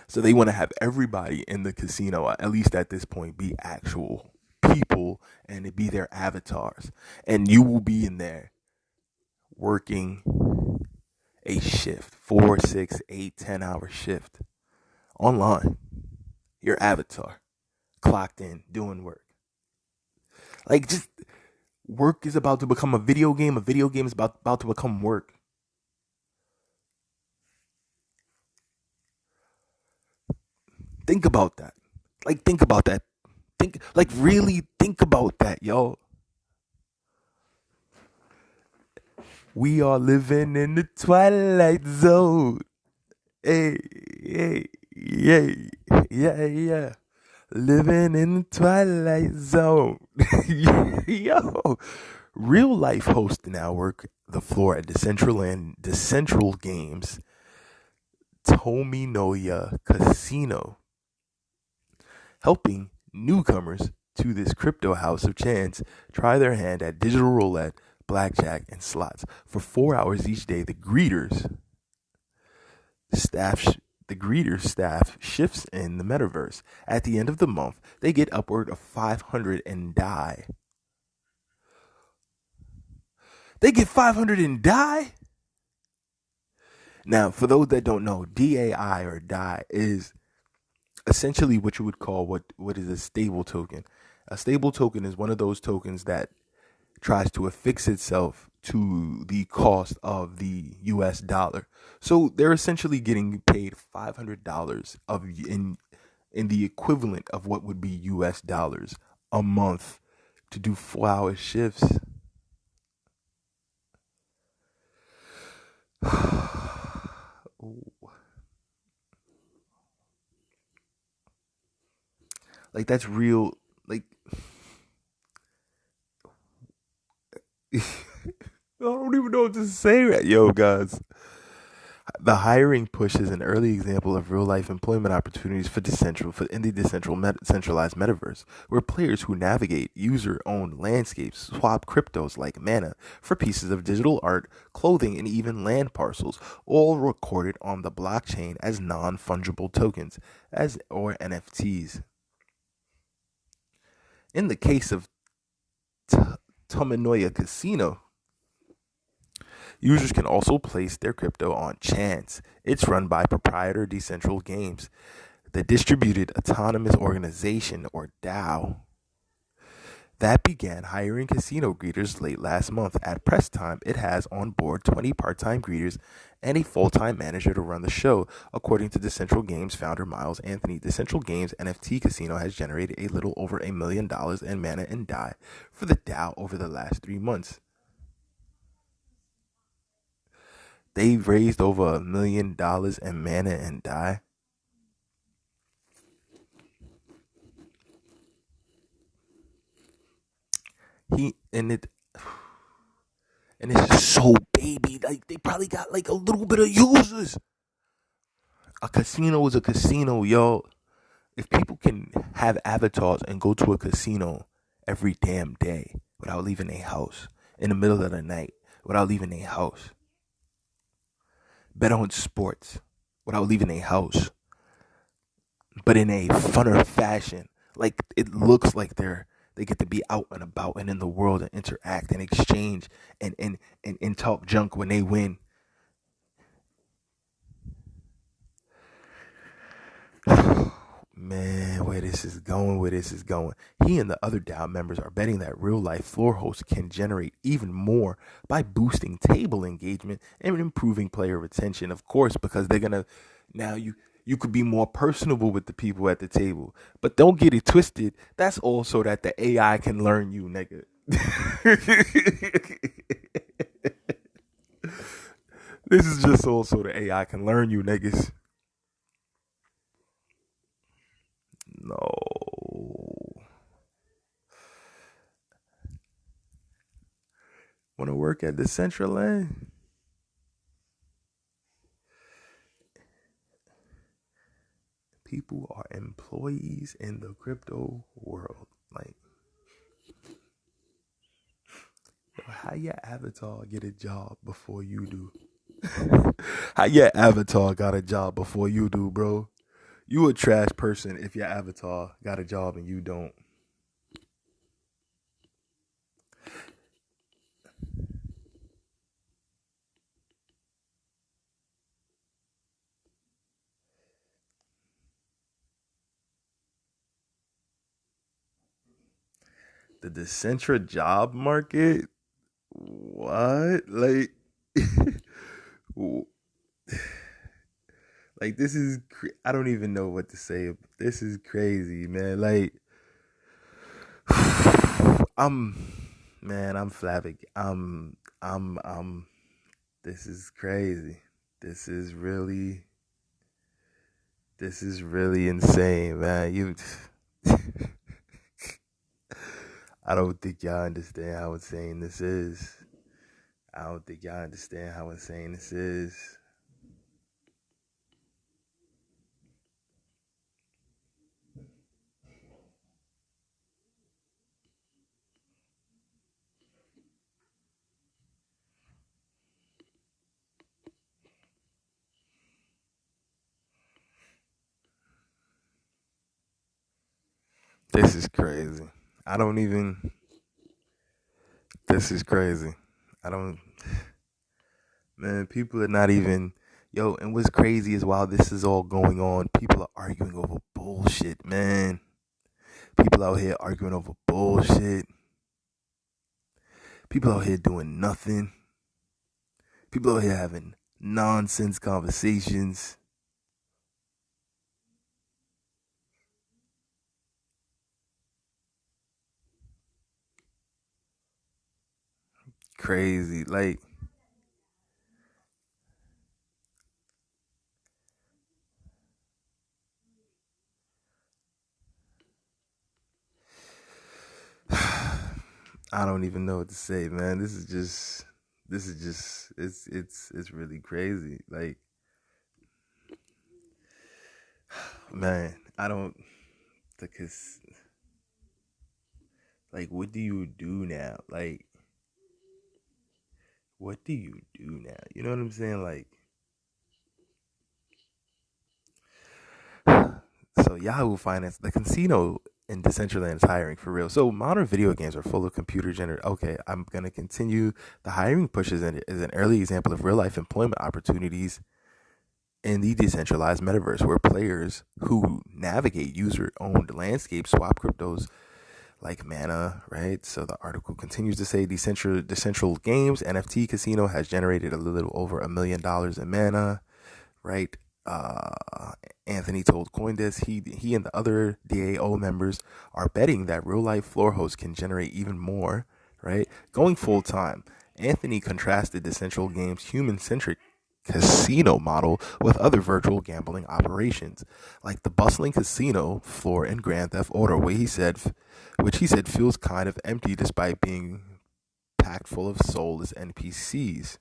So they want to have everybody in the casino, at least at this point, be actual people and it be their avatars. And you will be in there working a shift, 4, 6, 8, 10 hour shift online. Your avatar, clocked in, doing work. Like, just work is about to become a video game. A video game is about to become work. Think about that. Like, think about that. Really think about that, yo. We are living in the twilight zone. Hey, hey, yeah, yeah. Living in the twilight zone. Yo. Real life hosts now work the floor at Decentral Games Tominoya Casino, helping newcomers to this crypto house of chance try their hand at digital roulette, blackjack, and slots. For 4 hours each day, staff the greeters staff shifts in the metaverse. At the end of the month, they get upward of 500 and die. They get 500 and die? Now, for those that don't know, DAI or DAI is essentially what you would call what is a stable token. A stable token is one of those tokens that tries to affix itself to the cost of the US dollar. So they're essentially getting paid $500 in the equivalent of what would be US dollars a month to do 4 hour shifts. Like, that's real. Like, I don't even know what to say right, yo, guys. The hiring push is an early example of real life employment opportunities in the decentralized metaverse, where players who navigate user owned landscapes swap cryptos like mana for pieces of digital art, clothing, and even land parcels, all recorded on the blockchain as non fungible tokens or NFTs. In the case of Tominoya Casino, users can also place their crypto on Chance. It's run by proprietor Decentral Games, the Distributed Autonomous Organization, or DAO, that began hiring casino greeters late last month. At press time, it has on board 20 part-time greeters and a full-time manager to run the show, according to Decentral Games founder Miles Anthony. Decentral Games NFT Casino has generated a little over $1 million in mana and DAI for the DAO over the last 3 months. They've raised over $1 million in mana and DAI. And it's just so baby. Like, they probably got like a little bit of users. A casino is a casino, yo. If people can have avatars and go to a casino every damn day without leaving their house, in the middle of the night without leaving their house, bet on sports without leaving their house, but in a funner fashion, like it looks like they get to be out and about and in the world and interact and exchange and talk junk when they win. Man, where this is going. He and the other DAO members are betting that real life floor hosts can generate even more by boosting table engagement and improving player retention. Of course, because they're gonna now you could be more personable with the people at the table. But don't get it twisted. That's all so that the AI can learn you, nigga. This is just all so the AI can learn you, niggas. No. Want to work at Decentraland? People are employees in the crypto world. Like, how your avatar get a job before you do? How your avatar got a job before you do, bro? You a trash person if your avatar got a job and you don't. The Decentra job market? What? Like, like this is I don't even know what to say. This is crazy, man. Like, I'm, man, I'm flabbergasted. I'm. This is crazy. This is really, this is really insane, man. You, I don't think y'all understand how insane this is. I don't think y'all understand how insane this is. This is crazy. I don't even. This is crazy. I don't. Man, people are not even. Yo, and what's crazy is while this is all going on, people are arguing over bullshit, man. People out here arguing over bullshit. People out here doing nothing. People out here having nonsense conversations. Crazy. Like, I don't even know what to say, man. It's really crazy. Like, man, I don't, because, like, what do you do now? Like, what do you do now? You know what I'm saying? Like, so Yahoo Finance, the casino in Decentraland is hiring for real. So modern video games are full of computer generated. Okay, I'm gonna continue. The hiring push is an early example of real life employment opportunities in the decentralized metaverse, where players who navigate user owned landscapes swap cryptos like mana, right? So the article continues to say decentral games NFT casino has generated a little over $1 million in mana, right? Anthony told CoinDesk he and the other DAO members are betting that real life floor hosts can generate even more, right? Going full time. Anthony contrasted the Central Games human centric casino model with other virtual gambling operations, like the bustling casino floor in Grand Theft Auto, which he said feels kind of empty despite being packed full of soulless NPCs.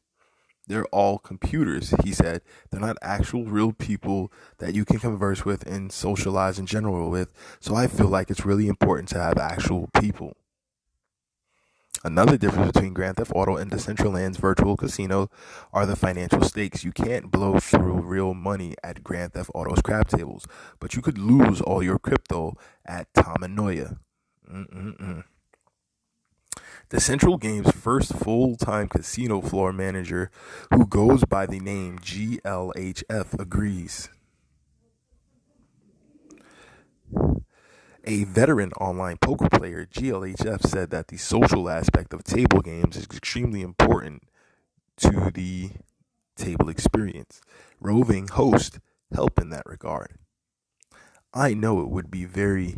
They're all computers, he said. They're not actual real people that you can converse with and socialize in general with. So I feel like it's really important to have actual people. Another difference between Grand Theft Auto and Decentraland's virtual casino are the financial stakes. You can't blow through real money at Grand Theft Auto's crap tables, but you could lose all your crypto at Tamanoia. Mm-mm-mm. The Central Game's first full-time casino floor manager, who goes by the name GLHF, agrees. A veteran online poker player, GLHF, said that the social aspect of table games is extremely important to the table experience. Roving host help in that regard. I know it would be very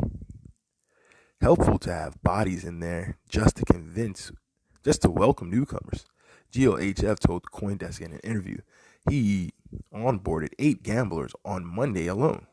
helpful to have bodies in there just to welcome newcomers. GLHF told CoinDesk in an interview he onboarded 8 gamblers on Monday alone.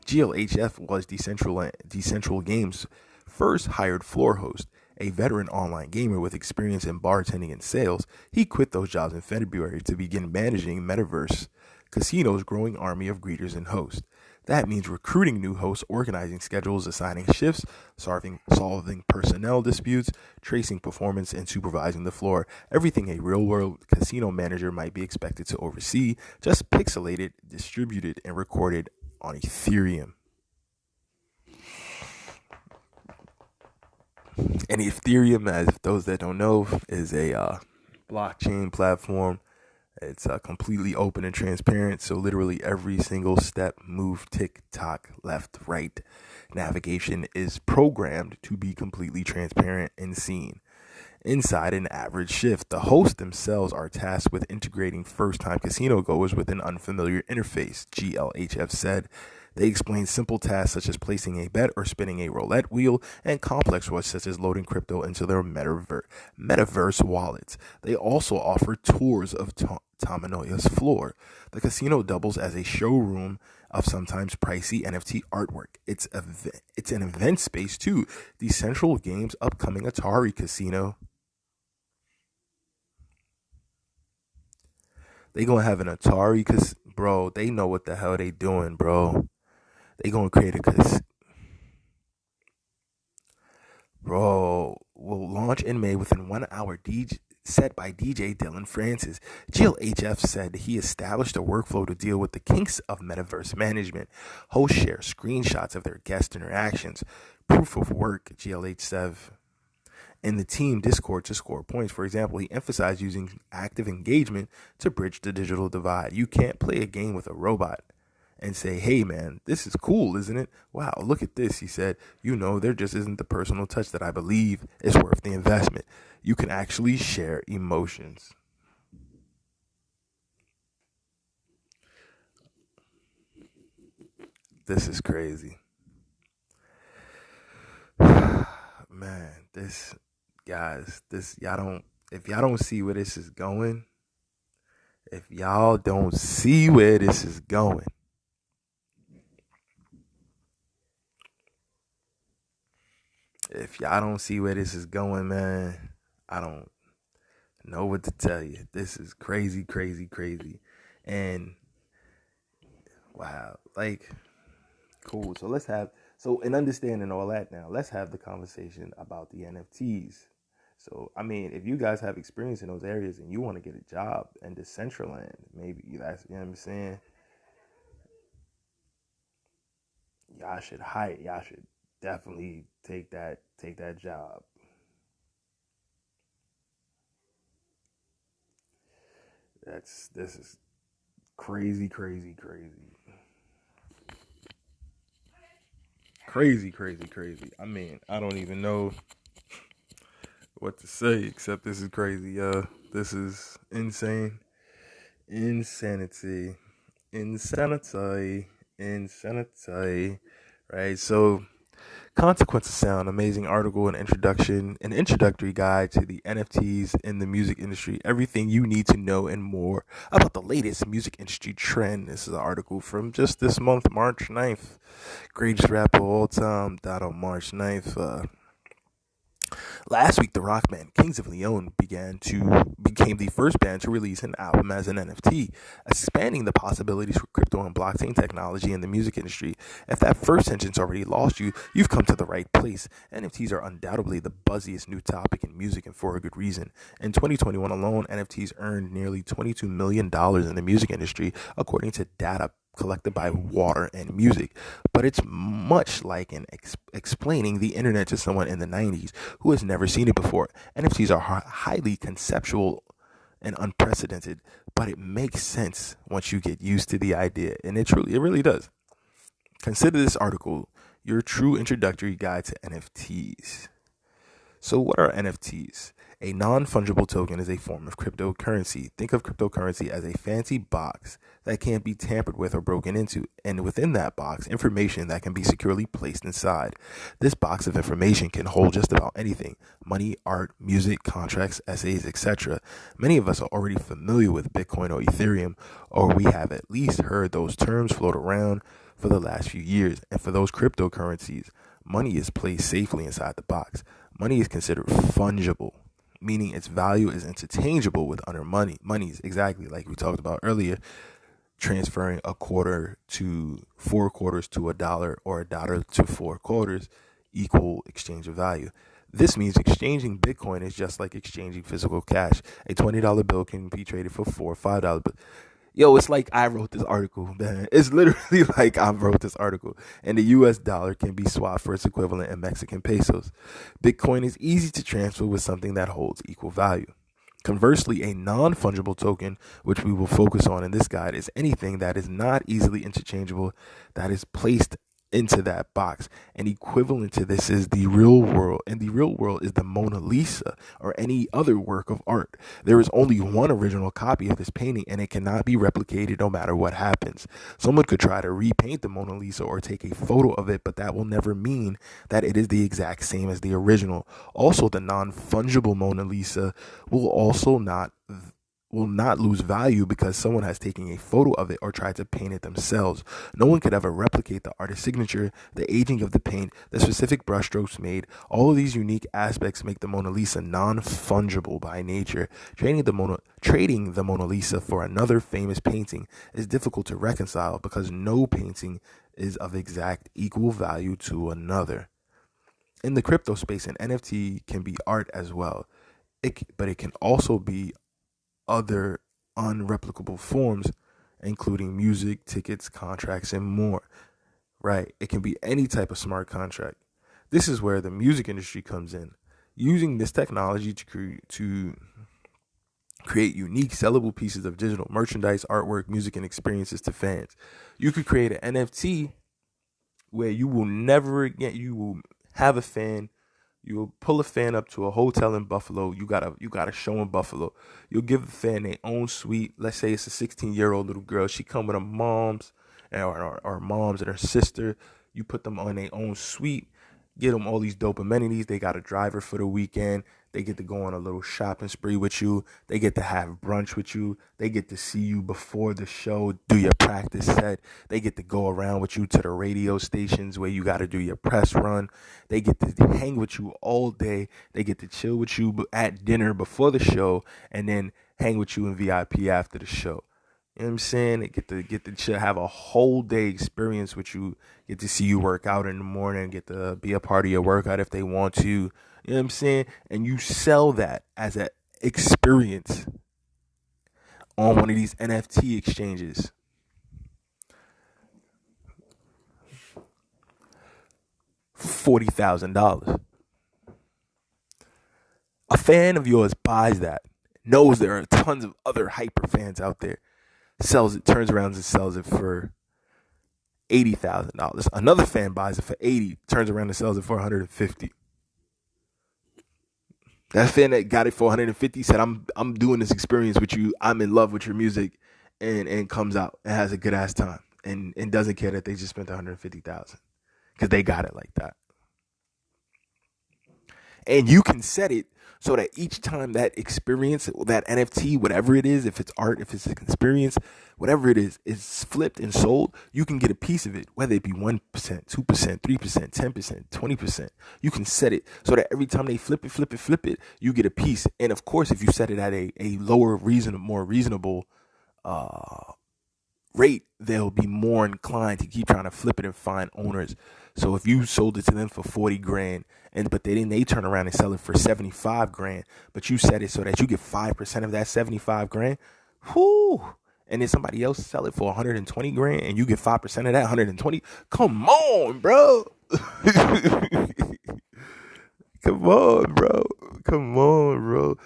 GLHF was Decentral Games' first hired floor host, a veteran online gamer with experience in bartending and sales. He quit those jobs in February to begin managing Metaverse Casino's growing army of greeters and hosts. That means recruiting new hosts, organizing schedules, assigning shifts, solving personnel disputes, tracing performance, and supervising the floor. Everything a real-world casino manager might be expected to oversee, just pixelated, distributed, and recorded on Ethereum. And Ethereum, as those that don't know, is a blockchain platform. It's completely open and transparent. So literally every single step, move, tick, tock, left, right, navigation is programmed to be completely transparent and seen. Inside an average shift, the hosts themselves are tasked with integrating first-time casino goers with an unfamiliar interface, GLHF said. They explain simple tasks such as placing a bet or spinning a roulette wheel, and complex ones such as loading crypto into their metaverse wallets. They also offer tours of Tamanoya's floor. The casino doubles as a showroom of sometimes pricey NFT artwork. It's an event space too. Decentral Games' upcoming Atari casino. They gonna have an Atari bro. They know what the hell they doing, bro. They gonna create a bro. Will launch in May within 1 hour. Set by DJ Dylan Francis. GLHF said he established a workflow to deal with the kinks of metaverse management. Hosts share screenshots of their guest interactions, proof of work. GLH said in the team Discord to score points. For example, he emphasized using active engagement to bridge the digital divide. You can't play a game with a robot and say, hey man, this is cool, isn't it? Wow, look at this, he said. There just isn't the personal touch that I believe is worth the investment. You can actually share emotions. This is crazy. Man, if y'all don't see where this is going, if y'all don't see where this is going, man, I don't know what to tell you. This is crazy, crazy, crazy. And wow, cool. So in understanding all that now, let's have the conversation about the NFTs. So, if you guys have experience in those areas and you want to get a job in decentraland, maybe that's, you know what I'm saying? Y'all should definitely take that job. This is crazy, crazy, crazy. Crazy, crazy, crazy. I don't even know what to say except this is crazy. This is insane. Insanity. Right? So Consequences Sound, amazing article and an introductory guide to the NFTs in the music industry. Everything you need to know and more about the latest music industry trend. This is an article from just this month, March 9th. Greatest rapper of all time, died on March 9th. Last week, the rock band Kings of Leon became the first band to release an album as an NFT, expanding the possibilities for crypto and blockchain technology in the music industry. If that first sentence already lost you, you've come to the right place. NFTs are undoubtedly the buzziest new topic in music, and for a good reason. In 2021 alone, NFTs earned nearly $22 million in the music industry, according to data collected by Water and Music. But it's much like explaining the internet to someone in the 90s who has never seen it before. NFTs are highly conceptual and unprecedented, but it makes sense once you get used to the idea, and it really does. Consider this article your true introductory guide to NFTs. So what are NFTs? A non-fungible token is a form of cryptocurrency. Think of cryptocurrency as a fancy box that can't be tampered with or broken into, and within that box, information that can be securely placed inside. This box of information can hold just about anything: money, art, music, contracts, essays, etc. Many of us are already familiar with Bitcoin or Ethereum, or we have at least heard those terms float around for the last few years. And for those cryptocurrencies, money is placed safely inside the box. Money is considered fungible, meaning its value is interchangeable with other monies, exactly like we talked about earlier. transferring a quarter to 4 quarters to a dollar or a dollar to 4 quarters equal exchange of value. This means exchanging Bitcoin is just like exchanging physical cash. A $20 bill can be traded for $4 or $5. Yo, it's like I wrote this article, man. It's literally like I wrote this article. And the US dollar can be swapped for its equivalent in Mexican pesos. Bitcoin is easy to transfer with something that holds equal value. Conversely, a non-fungible token, which we will focus on in this guide, is anything that is not easily interchangeable, that is placed into that box. And equivalent to this is the real world, and the real world is the Mona Lisa or any other work of art. There is only one original copy of this painting, and it cannot be replicated no matter what happens. Someone could try to repaint the Mona Lisa or take a photo of it, but that will never mean that it is the exact same as the original. Also, the non-fungible Mona Lisa will not lose value because someone has taken a photo of it or tried to paint it themselves. No one could ever replicate the artist's signature, the aging of the paint, the specific brushstrokes made. All of these unique aspects make the Mona Lisa non-fungible by nature. Trading the Mona Lisa for another famous painting is difficult to reconcile because no painting is of exact equal value to another. In the crypto space, an NFT can be art as well, but it can also be other unreplicable forms, including music, tickets, contracts, and more. Right? It can be any type of smart contract. This is where the music industry comes in, using this technology to create unique sellable pieces of digital merchandise, artwork, music, and experiences to fans. You could create an NFT where you will have a fan. You will pull a fan up to a hotel in Buffalo. You got a show in Buffalo. You'll give the fan their own suite. Let's say it's a 16-year-old little girl. She come with her moms or moms and her sister. You put them on their own suite. Get them all these dope amenities. They got a driver for the weekend. They get to go on a little shopping spree with you. They get to have brunch with you. They get to see you before the show, do your practice set. They get to go around with you to the radio stations where you got to do your press run. They get to hang with you all day. They get to chill with you at dinner before the show and then hang with you in VIP after the show. You know what I'm saying? They get to chill, have a whole day experience with you. Get to see you work out in the morning. Get to be a part of your workout if they want to. You know what I'm saying? And you sell that as an experience on one of these NFT exchanges. $40,000. A fan of yours buys that, knows there are tons of other hyper fans out there, sells it, turns around and sells it for $80,000. Another fan buys it for $80,000, turns around and sells it for $150,000. That fan that got it for $150,000 said, I'm doing this experience with you. I'm in love with your music, and comes out and has a good ass time and doesn't care that they just spent $150,000 because they got it like that. And you can set it so that each time that experience, that NFT, whatever it is, if it's art, if it's an experience, whatever it is flipped and sold, you can get a piece of it, whether it be 1%, 2%, 3%, 10%, 20%. You can set it so that every time they flip it, you get a piece. And of course, if you set it at a lower, more reasonable rate, they'll be more inclined to keep trying to flip it and find owners. So if you sold it to them for $40,000, but they turn around and sell it for $75,000, but you set it so that you get 5% of that $75,000, whoo, and then somebody else sell it for $120,000 and you get 5% of that $120,000. Come on, bro. Come on, bro.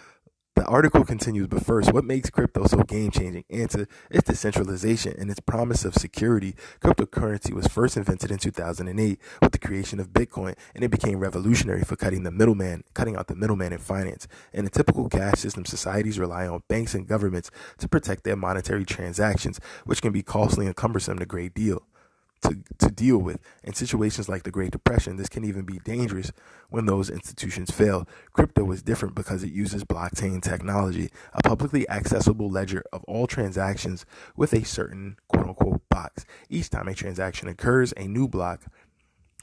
The article continues, but first, what makes crypto so game-changing? Answer, it's decentralization and its promise of security. Cryptocurrency was first invented in 2008 with the creation of Bitcoin, and it became revolutionary for cutting out the middleman in finance. In a typical cash system, societies rely on banks and governments to protect their monetary transactions, which can be costly and cumbersome to deal with. In situations like the Great Depression, this can even be dangerous when those institutions fail. Crypto is different because it uses blockchain technology, a publicly accessible ledger of all transactions with a certain quote-unquote box. Each time a transaction occurs, a new block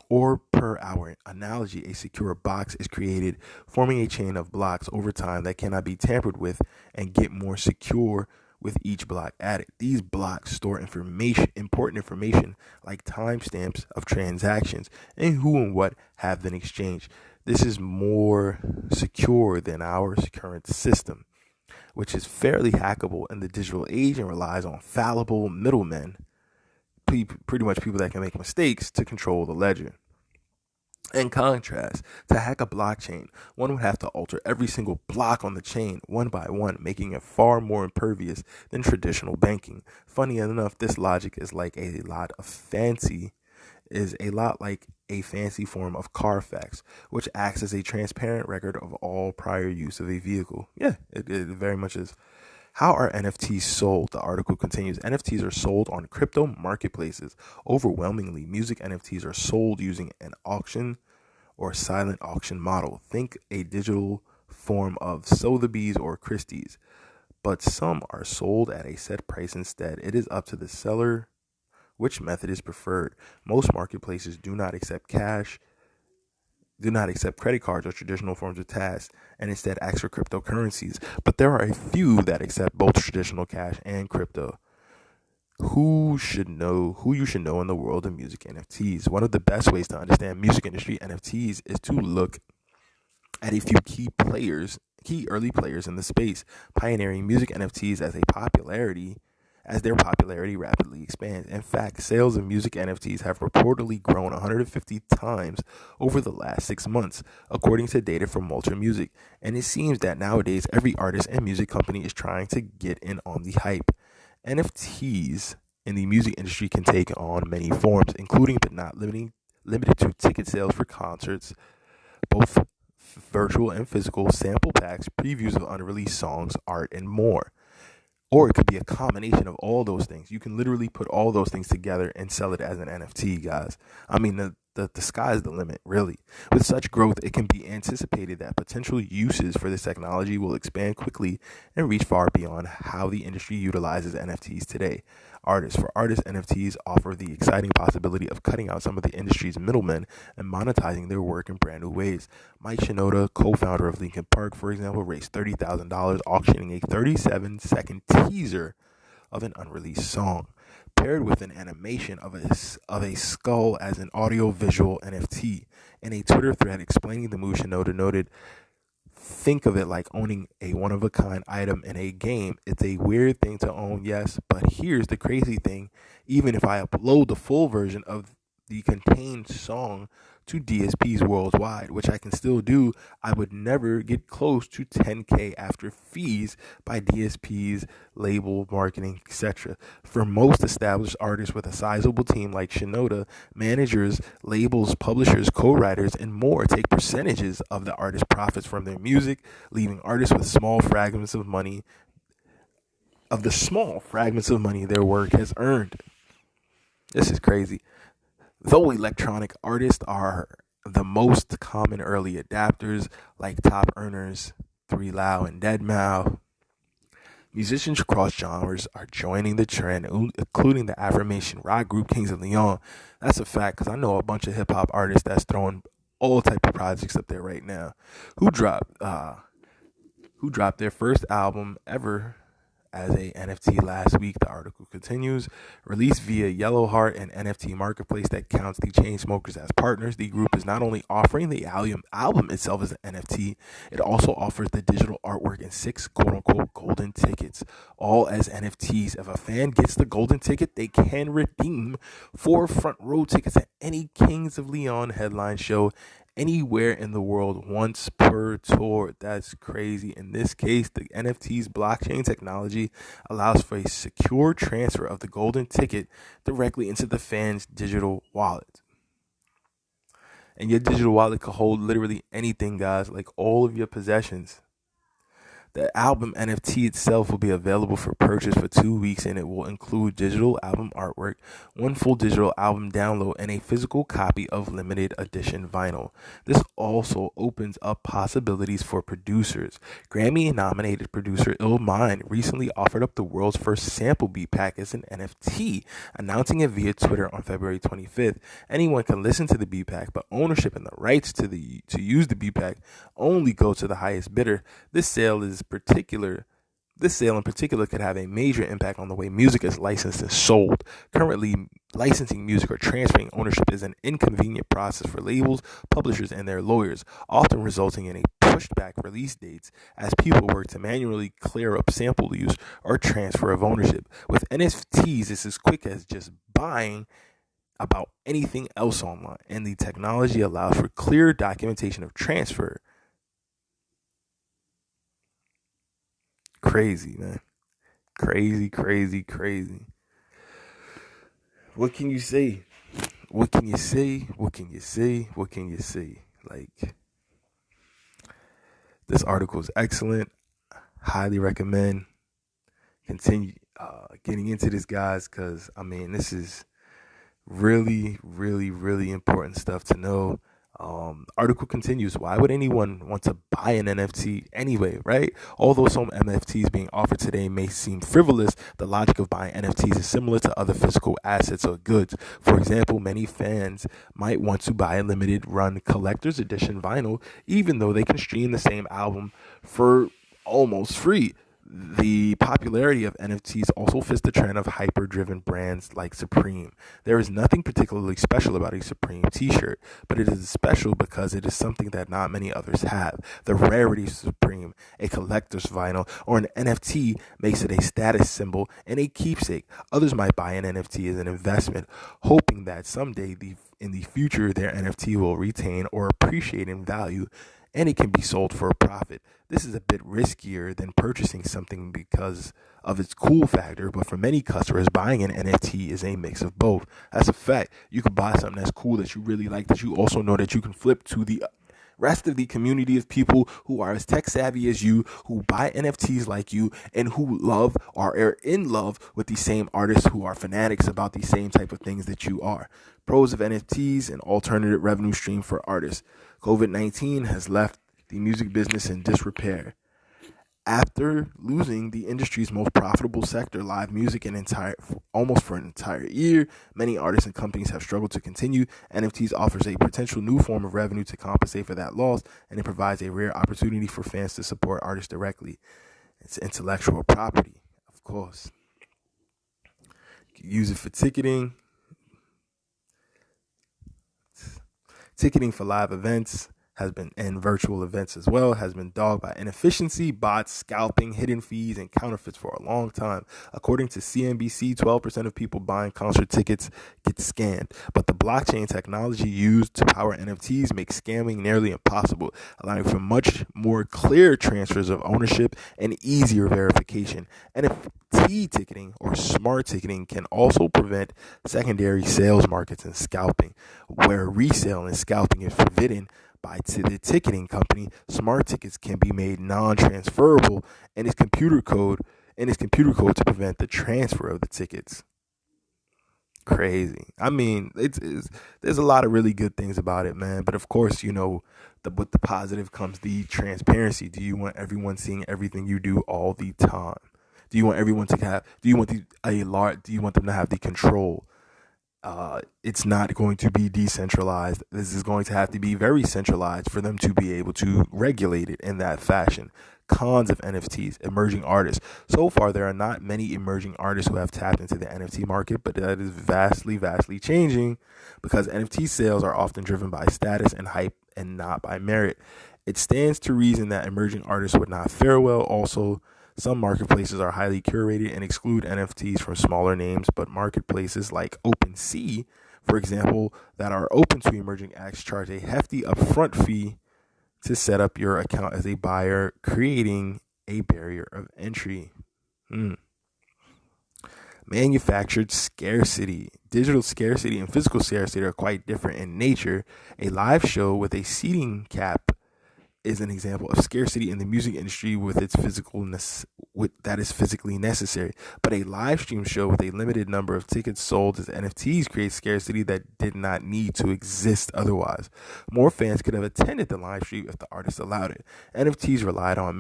or per our analogy, a secure box is created, forming a chain of blocks over time that cannot be tampered with and get more secure with each block added. These blocks store important information like timestamps of transactions and who and what have been exchanged. This is more secure than our current system, which is fairly hackable in the digital age and relies on fallible middlemen, pretty much people that can make mistakes, to control the ledger. In contrast, to hack a blockchain, one would have to alter every single block on the chain one by one, making it far more impervious than traditional banking. Funny enough, this logic is like a lot like a fancy form of Carfax, which acts as a transparent record of all prior use of a vehicle. Yeah, it very much is. How are NFTs sold? The article continues. NFTs are sold on crypto marketplaces. Overwhelmingly, music NFTs are sold using an auction or silent auction model. Think a digital form of Sotheby's or Christie's. But some are sold at a set price instead. It is up to the seller which method is preferred. Most marketplaces do not accept credit cards or traditional forms of cash, and instead ask for cryptocurrencies. But there are a few that accept both traditional cash and crypto. Who you should know in the world of music NFTs. One of the best ways to understand music industry NFTs is to look at a few key early players in the space, pioneering music NFTs as their popularity rapidly expands. In fact, sales of music NFTs have reportedly grown 150 times over the last 6 months, according to data from Multure Music. And it seems that nowadays every artist and music company is trying to get in on the hype. NFTs in the music industry can take on many forms, including but not limited to ticket sales for concerts, both virtual and physical, sample packs, previews of unreleased songs, art, and more. Or it could be a combination of all those things. You can literally put all those things together and sell it as an NFT, guys. I mean, the sky's the limit, really. With such growth, it can be anticipated that potential uses for this technology will expand quickly and reach far beyond how the industry utilizes NFTs today. For artists, NFTs offer the exciting possibility of cutting out some of the industry's middlemen and monetizing their work in brand new ways. Mike Shinoda, co-founder of Linkin Park, for example, raised $30,000 auctioning a 37-second teaser of an unreleased song, paired with an animation of a skull as an audio-visual NFT. In a Twitter thread explaining the move, Shinoda noted, "Think of it like owning a one-of-a-kind item in a game. It's a weird thing to own, yes, but here's the crazy thing. Even if I upload the full version of the contained song to DSPs worldwide, which I can still do, I would never get close to 10K after fees by DSPs, label, marketing, etc. For most established artists with a sizable team like Shinoda, managers, labels, publishers, co-writers, and more take percentages of the artist's profits from their music, leaving artists with small fragments of money their work has earned." This is crazy. Though electronic artists are the most common early adapters, like top earners 3Low and deadmau5, musicians across genres are joining the trend, including the aforementioned rock group Kings of Leon. That's a fact, because I know a bunch of hip-hop artists that's throwing all type of projects up there right now, who dropped their first album ever as a NFT last week. The article continues. Released via Yellowheart, an NFT marketplace that counts the Chainsmokers as partners, the group is not only offering the album itself as an NFT, it also offers the digital artwork in 6 quote-unquote golden tickets, all as NFTs. If a fan gets the golden ticket, they can redeem 4 front row tickets at any Kings of Leon headline show anywhere in the world once per tour. That's crazy. In this case, the NFT's blockchain technology allows for a secure transfer of the golden ticket directly into the fan's digital wallet. And your digital wallet could hold literally anything, guys, like all of your possessions. The album NFT itself will be available for purchase for 2 weeks, and it will include digital album artwork, 1 full digital album download, and a physical copy of limited edition vinyl. This also opens up possibilities for producers. Grammy-nominated producer Ill Mind recently offered up the world's first sample beat pack as an NFT, announcing it via Twitter on February 25th. Anyone can listen to the beat pack, but ownership and the rights to use the beat pack only go to the highest bidder. This sale is This sale in particular could have a major impact on the way music is licensed and sold. Currently, licensing music or transferring ownership is an inconvenient process for labels, publishers, and their lawyers, often resulting in a pushed back release dates as people work to manually clear up sample use or transfer of ownership. With NFTs, it's as quick as just buying about anything else online, and the technology allows for clear documentation of transfer. Crazy, man. Crazy, crazy, crazy. What can you say? What can you say? What can you say? What can you say? Like, this article is excellent. Highly recommend continue getting into this, guys, because I mean, this is really, really, really important stuff to know. Article continues. Why would anyone want to buy an NFT anyway, right? Although some NFTs being offered today may seem frivolous, the logic of buying NFTs is similar to other physical assets or goods. For example, many fans might want to buy a limited run collector's edition vinyl, even though they can stream the same album for almost free. The popularity of NFTs also fits the trend of hyper-driven brands like Supreme. There is nothing particularly special about a Supreme t-shirt, but it is special because it is something that not many others have. The rarity of Supreme, a collector's vinyl, or an NFT makes it a status symbol and a keepsake. Others might buy an NFT as an investment, hoping that someday in the future their NFT will retain or appreciate in value, and it can be sold for a profit. This is a bit riskier than purchasing something because of its cool factor, but for many customers, buying an NFT is a mix of both. That's a fact. You could buy something that's cool that you really like, that you also know that you can flip to the rest of the community of people who are as tech savvy as you, who buy NFTs like you, and who love or are in love with the same artists, who are fanatics about the same type of things that you are. Pros of NFTs: an alternative revenue stream for artists. COVID-19 has left the music business in disrepair. After losing the industry's most profitable sector, live music, almost for an entire year, many artists and companies have struggled to continue. NFTs offers a potential new form of revenue to compensate for that loss, and it provides a rare opportunity for fans to support artists directly. It's intellectual property, of course. You can use it for ticketing. Ticketing for live events and virtual events as well has been dogged by inefficiency, bots, scalping, hidden fees, and counterfeits for a long time. According to CNBC, 12% of people buying concert tickets get scammed. But the blockchain technology used to power NFTs makes scamming nearly impossible, allowing for much more clear transfers of ownership and easier verification. NFT ticketing, or smart ticketing, can also prevent secondary sales markets and scalping. Where resale and scalping is forbidden by the ticketing company, smart tickets can be made non-transferable and its computer code to prevent the transfer of the tickets. Crazy. I mean, there's a lot of really good things about it, man. But of course, with the positive comes the transparency. Do you want everyone seeing everything you do all the time? Do you want everyone to have? Do you want Do you want them to have the control? It's not going to be decentralized. This is going to have to be very centralized for them to be able to regulate it in that fashion. Cons of NFTs: emerging artists. So far, there are not many emerging artists who have tapped into the NFT market, but that is vastly, vastly changing because NFT sales are often driven by status and hype and not by merit. It stands to reason that emerging artists would not fare well. Also, some marketplaces are highly curated and exclude NFTs from smaller names, but marketplaces like OpenSea, for example, that are open to emerging acts, charge a hefty upfront fee to set up your account as a buyer, creating a barrier of entry. Manufactured scarcity. Digital scarcity and physical scarcity are quite different in nature. A live show with a seating cap is an example of scarcity in the music industry with its physicalness, that is physically necessary. But a live stream show with a limited number of tickets sold as NFTs creates scarcity that did not need to exist otherwise. More fans could have attended the live stream if the artist allowed it. NFTs relied on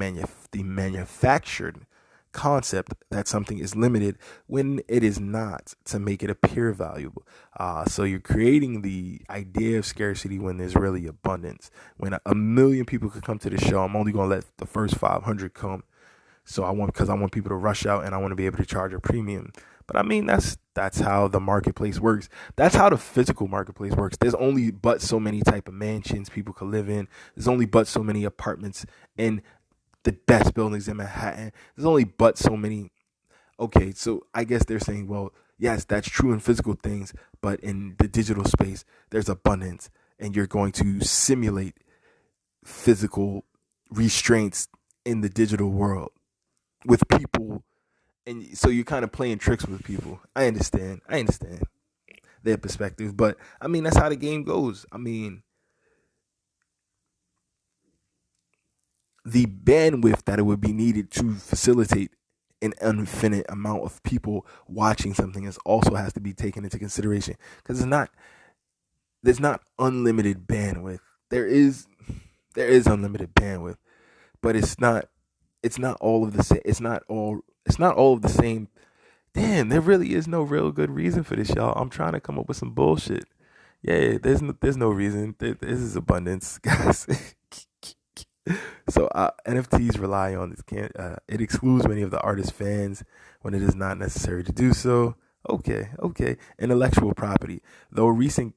the manufactured concept that something is limited when it is not, to make it appear valuable. So you're creating the idea of scarcity when there's really abundance. When a million people could come to the show, I'm only going to let the first 500 come. So because I want people to rush out and I want to be able to charge a premium. But I mean, that's how the marketplace works. That's how the physical marketplace works. There's only but so many type of mansions people could live in. There's only but so many apartments in the best buildings in Manhattan. There's only but so many. Okay, so I guess they're saying, well, yes, that's true in physical things, but in the digital space, there's abundance, and you're going to simulate physical restraints in the digital world with people, and so you're kind of playing tricks with people. I understand their perspective, but I mean that's how the game goes. I mean, the bandwidth that it would be needed to facilitate an infinite amount of people watching something is also has to be taken into consideration, because there's not unlimited bandwidth. There is unlimited bandwidth, but it's not all of the same. It's not all of the same. Damn, there really is no real good reason for this, y'all. I'm trying to come up with some bullshit. Yeah, there's no reason. This is abundance, guys. So NFTs rely on this. It excludes many of the artist's fans when it is not necessary to do so. Okay. Intellectual property, though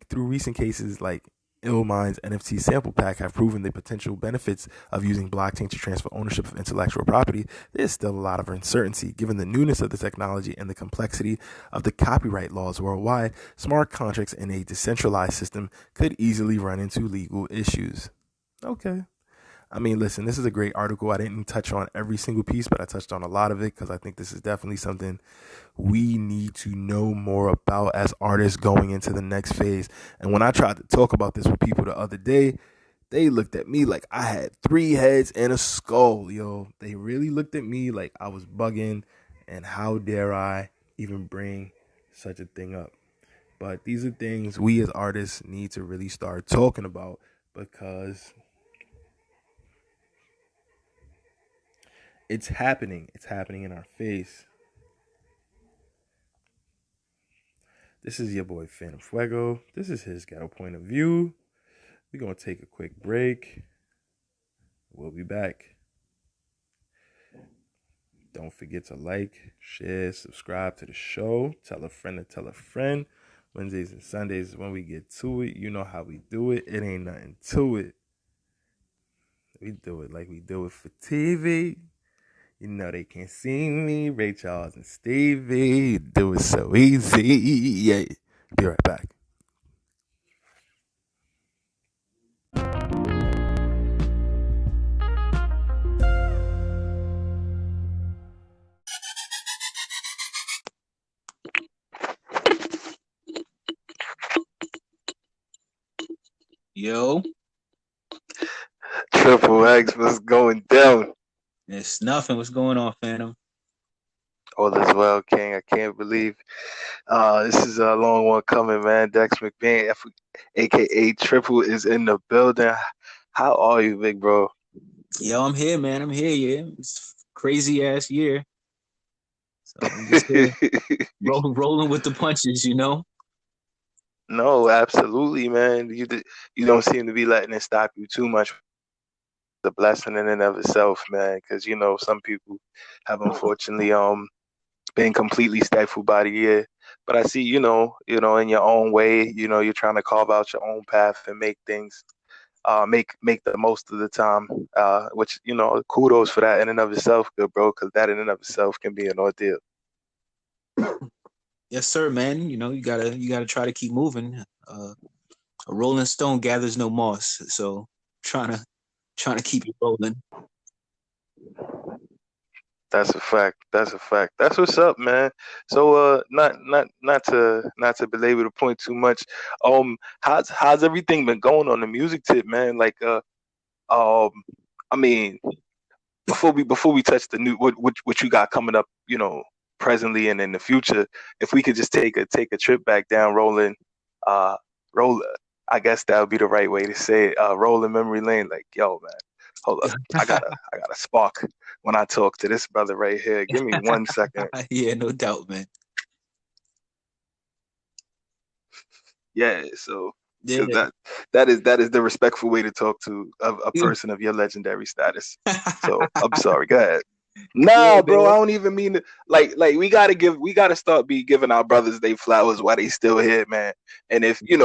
through recent cases like Illmind's NFT sample pack have proven the potential benefits of using blockchain to transfer ownership of intellectual property, there's still a lot of uncertainty given the newness of the technology and the complexity of the copyright laws worldwide. Smart contracts in a decentralized system could easily run into legal issues. Okay. I mean, listen, this is a great article. I didn't touch on every single piece, but I touched on a lot of it because I think this is definitely something we need to know more about as artists going into the next phase. And when I tried to talk about this with people the other day, they looked at me like I had three heads and a skull, yo. They really looked at me like I was bugging, and how dare I even bring such a thing up. But these are things we as artists need to really start talking about, because it's happening. It's happening in our face. This is your boy Phantm Phuego. This is his Ghetto point of view. We're going to take a quick break. We'll be back. Don't forget to like, share, subscribe to the show. Tell a friend to tell a friend. Wednesdays and Sundays is when we get to it. You know how we do it. It ain't nothing to it. We do it like we do it for TV. You know they can't see me. Ray Charles and Stevie do it so easy. Yeah. Be right back. Yo, Triple X was going down. it's nothing. What's going on, Phantom? All is well, King. I can't believe this is a long one coming, man. Dex McBean, aka Triple, is in the building. How are you, big bro? Yo, I'm here, man. I'm here. Yeah, it's a crazy ass year. So I'm just here, rolling with the punches. No, absolutely, man. You don't seem to be letting it stop you too much. The blessing in and of itself, man, because some people have unfortunately been completely stifled by the year. But I see, in your own way, you're trying to carve out your own path and make things make the most of the time, which kudos for that in and of itself, good bro, because that in and of itself can be an ordeal. Yes, sir, man. You gotta try to keep moving. A rolling stone gathers no moss. So trying to keep it rolling. That's a fact. That's a fact. That's what's up, man. So not to belabor the point too much. How's everything been going on the music tip, man? Like um I mean, before we touch the new what you got coming up, presently and in the future, if we could just take a trip back down rolling, uh, roll. I guess that would be the right way to say it. Rolling memory lane, like yo, man. Hold up, I got a spark when I talk to this brother right here. Give me 1 second. Yeah, no doubt, man. Yeah, so because Yeah. that is the respectful way to talk to a person of your legendary status. So I'm sorry. Go ahead. Nah, Yeah, bro, I man. don't even mean to, like we gotta start giving our brothers they flowers while they still here, man. And if I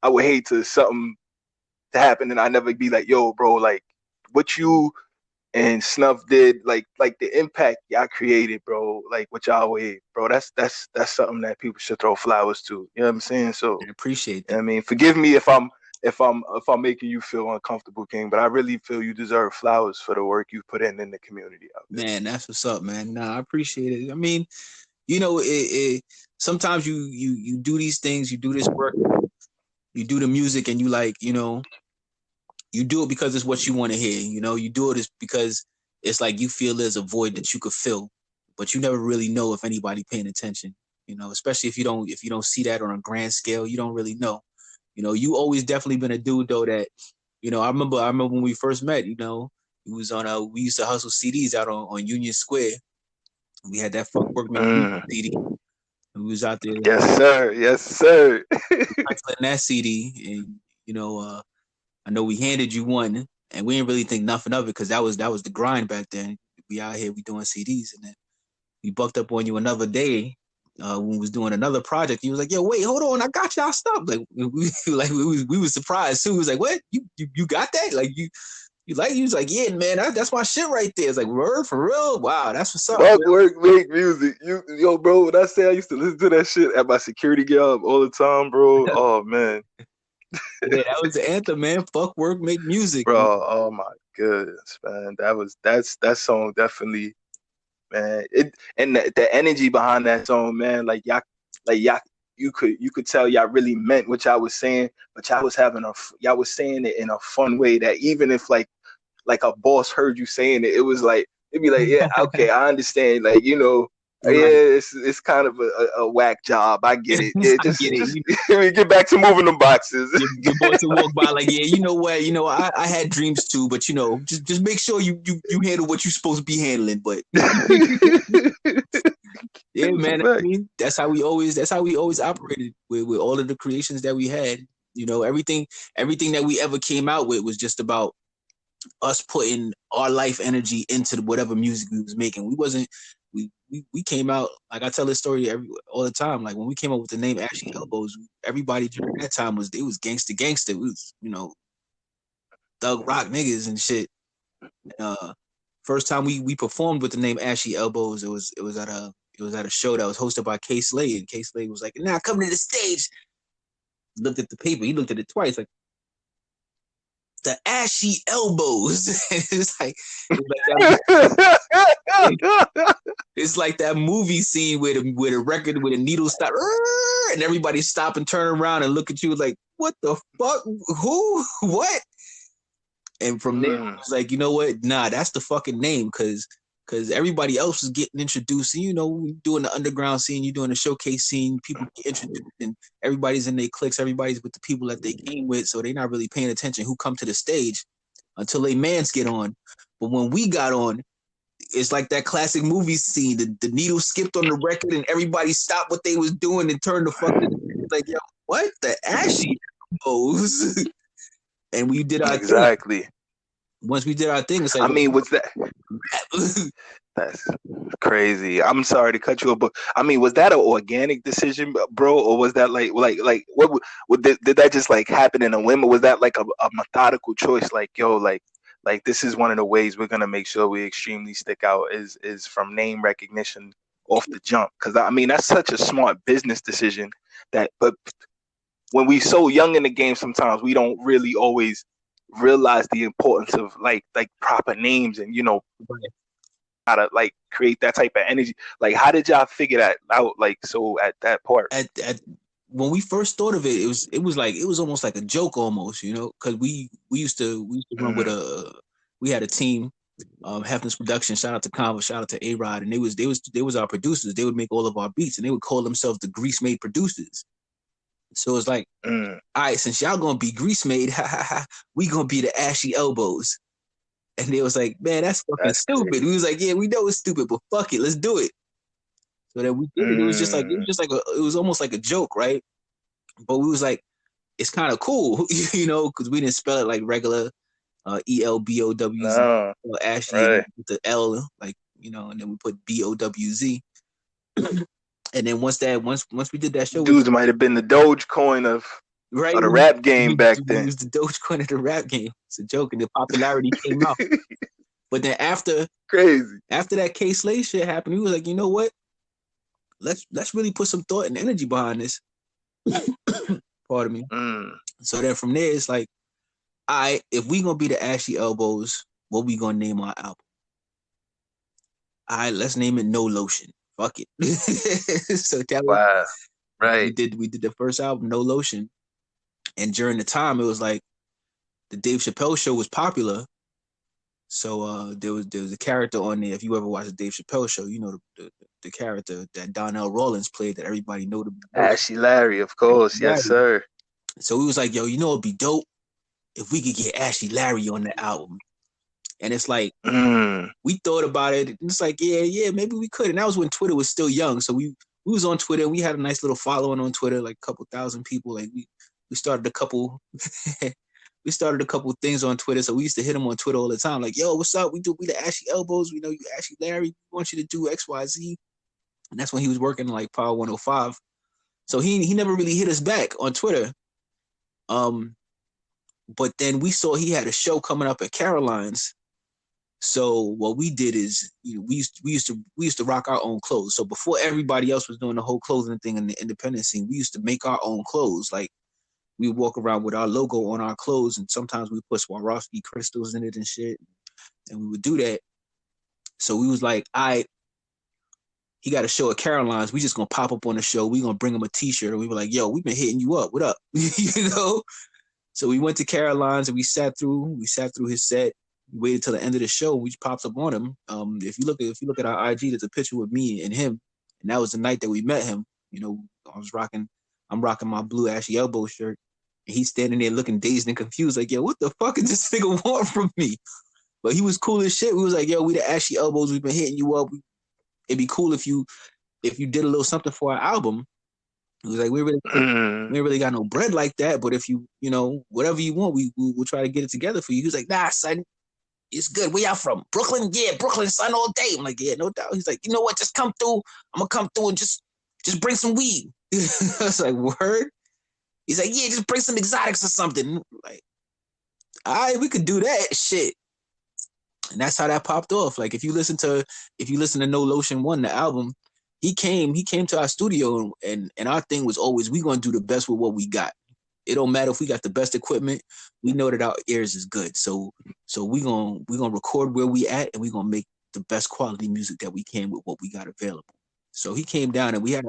would hate to something to happen and I never be like, yo, bro, like what you and Snuff did, like the impact y'all created, bro, like what y'all way, bro. That's something that people should throw flowers to. You know what I'm saying? So, I appreciate I that. mean, forgive me if I'm making you feel uncomfortable, King, but I really feel you deserve flowers for the work you put in the community out there. Man, that's what's up, man. Nah, I appreciate it. I mean, sometimes you do these things, you do this work, you do the music, and you like, you do it because it's what you want to hear. You do it is because it's like you feel there's a void that you could fill, but you never really know if anybody paying attention. Especially if you don't see that on a grand scale, you don't really know. You always definitely been a dude though that, I remember when we first met. It was on we used to hustle CDs out on Union Square. We had that Fuck Work Make Music Mm. CD. And we was out there Yes, sir. Yes, sir. hustling that CD, and I know we handed you one, and we didn't really think nothing of it because that was the grind back then. We out here, we doing CDs, and then we bucked up on you another day when we was doing another project. He was like, "Yo, wait, hold on, I got y'all stuff." Like we was surprised too. He was like, "What? You got that? Like you was like, yeah, man, that's my shit right there." It's like, word for real? Wow, that's what's up. Fuck work, make music. Yo, bro, when I say I used to listen to that shit at my security job all the time, bro. Oh man, Yeah, that was the anthem, man. Fuck work, make music. bro. Oh my goodness, man. That song definitely, man. It and the energy behind that song, man. Y'all, you could tell y'all really meant what y'all was saying, but y'all was saying it in a fun way that even if like a boss heard you saying it, it was like it'd be like, yeah, okay, I understand. Like, yeah, Right. it's kind of a whack job. I get it. Yeah, I get it. just get back to moving them boxes. Your boss will walk by like, yeah, you know what? I had dreams too, but just make sure you handle what you're supposed to be handling. But yeah, It's a man. I fact. mean, that's how we always operated with all of the creations that we had. Everything that we ever came out with was just about us putting our life energy into whatever music we was making. We wasn't we came out, like I tell this story all the time. Like when we came up with the name AshyLBowz, everybody during that time was gangster gangster. It was thug rock niggas and shit. First time we performed with the name AshyLBowz, it was at a show that was hosted by K Slade, and K Slade was like, "Nah, come to the stage." He looked at the paper. He looked at it twice, like the AshyLBowz. It's like that movie scene where the record with a needle stop and everybody stop and turn around and look at you like, what the fuck? Who? What? And from there, I was like, you know what? Nah, that's the fucking name, because everybody else was getting introduced. And, doing the underground scene, you doing the showcase scene, people get introduced, and everybody's in their cliques, everybody's with the people that they came with, so they're not really paying attention who come to the stage until they mans get on. But when we got on, it's like that classic movie scene. The needle skipped on the record and everybody stopped what they was doing and turned the fuck to like, yo, what? The Ashy Larry. And we did our thing. Exactly. Once we did our thing, it's like, I mean, what's that? That's crazy. I'm sorry to cut you off, but I mean, was that an organic decision, bro, or was that like what did that just like happen in a whim, or was that like a methodical choice? Like, yo, like this is one of the ways we're gonna make sure we extremely stick out is from name recognition off the jump. Because I mean, that's such a smart business decision. But when we so young in the game, sometimes we don't really always realize the importance of like proper names and how to like create that type of energy. Like, how did y'all figure that out? Like, so at that part. at when we first thought of it, it was almost like a joke almost, because we used to run with we had a team, Hefner's production. Shout out to Convo, shout out to A Rod, and they was our producers. They would make all of our beats, and they would call themselves the Grease Made Producers. So it's like, all right, since y'all gonna be Grease Made, we gonna be the AshyLBowz. And they was like, man, that's fucking stupid. Crazy. We was like, yeah, we know it's stupid, but fuck it, let's do it. So that we did it. It was just like it was almost like a joke, right? But we was like, it's kind of cool, because we didn't spell it like regular ELBOWZ, No, Ashley, and right. then with the L, like, and then we put BOWZ. And then once we did that show, Dudes might have been the Dogecoin of right, the rap game back we then. used the Dogecoin of the rap game. It's a joke, and the popularity came out. But then after that K Slade shit happened, we was like, you know what? Let's really put some thought and energy behind this. Pardon me. So then from there, it's like, all right, if we gonna be the AshyLBowz, what we gonna name our album? All right, let's name it NoLotion. Fuck it. So that wow, right. We did the first album, NoLotion, and during the time it was like the Dave Chappelle show was popular. So there was a character on there. If you ever watched the Dave Chappelle show, you know the character that Donnell Rawlings played that everybody know. Ashy Larry, of course. Ashy Larry. Yes, sir. So we was like, yo, it'd be dope if we could get Ashy Larry on the album. And it's like, we thought about it. And it's like, yeah, maybe we could. And that was when Twitter was still young. So we was on Twitter, and we had a nice little following on Twitter, like a couple thousand people. Like we started a couple we started a couple things on Twitter. So we used to hit him on Twitter all the time. Like, yo, what's up? We the AshyLBowz. We know you Ashy Larry. We want you to do XYZ. And that's when he was working like Power 105. So he never really hit us back on Twitter. But then we saw he had a show coming up at Caroline's. So what we did is, we used to rock our own clothes. So before everybody else was doing the whole clothing thing in the independent scene, we used to make our own clothes. Like, we would walk around with our logo on our clothes, and sometimes we put Swarovski crystals in it and shit. And we would do that. So we was like, he got a show at Caroline's. We just gonna pop up on the show. We gonna bring him a t-shirt. And we were like, yo, we've been hitting you up. What up? So we went to Caroline's and we sat through his set. We waited till the end of the show. We popped up on him. If you look at our IG, there's a picture with me and him. And that was the night that we met him. I'm rocking my blue AshyLBowz shirt. And he's standing there looking dazed and confused, like, yo, what the fuck is this nigga want from me? But he was cool as shit. We was like, yo, we the AshyLBowz. We've been hitting you up. It'd be cool if you did a little something for our album. It was like, we ain't really got no bread like that, but if you whatever you want, we'll try to get it together for you. He was like, nah, son, it's good. Where y'all from? Brooklyn? Yeah, Brooklyn, son, all day. I'm like, yeah, no doubt. He's like, you know what? Just come through. I'm gonna come through and just bring some weed. I was like, word? He's like, yeah, just bring some exotics or something. I'm like, all right, we could do that shit. And that's how that popped off. Like, if you listen to NoLotion 1, the album, he came to our studio, and our thing was always, we gonna do the best with what we got. It don't matter if we got the best equipment. We know that our ears is good. So we gonna record where we at, and we gonna make the best quality music that we can with what we got available. So he came down, and we had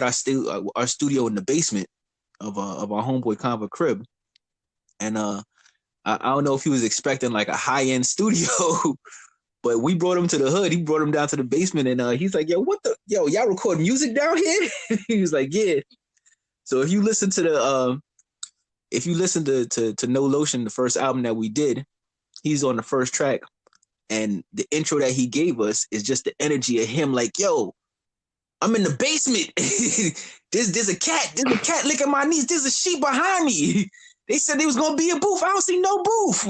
our studio in the basement of our homeboy Conva crib, and I don't know if he was expecting like a high-end studio, but we brought him to the hood. He brought him down to the basement, and he's like, yo, y'all record music down here? He was like, yeah. So if you listen to NoLotion, the first album that we did, he's on the first track, and the intro that he gave us is just the energy of him like, yo, I'm in the basement. There's a cat licking my knees. There's a sheep behind me. They said there was gonna be a booth. I don't see no booth.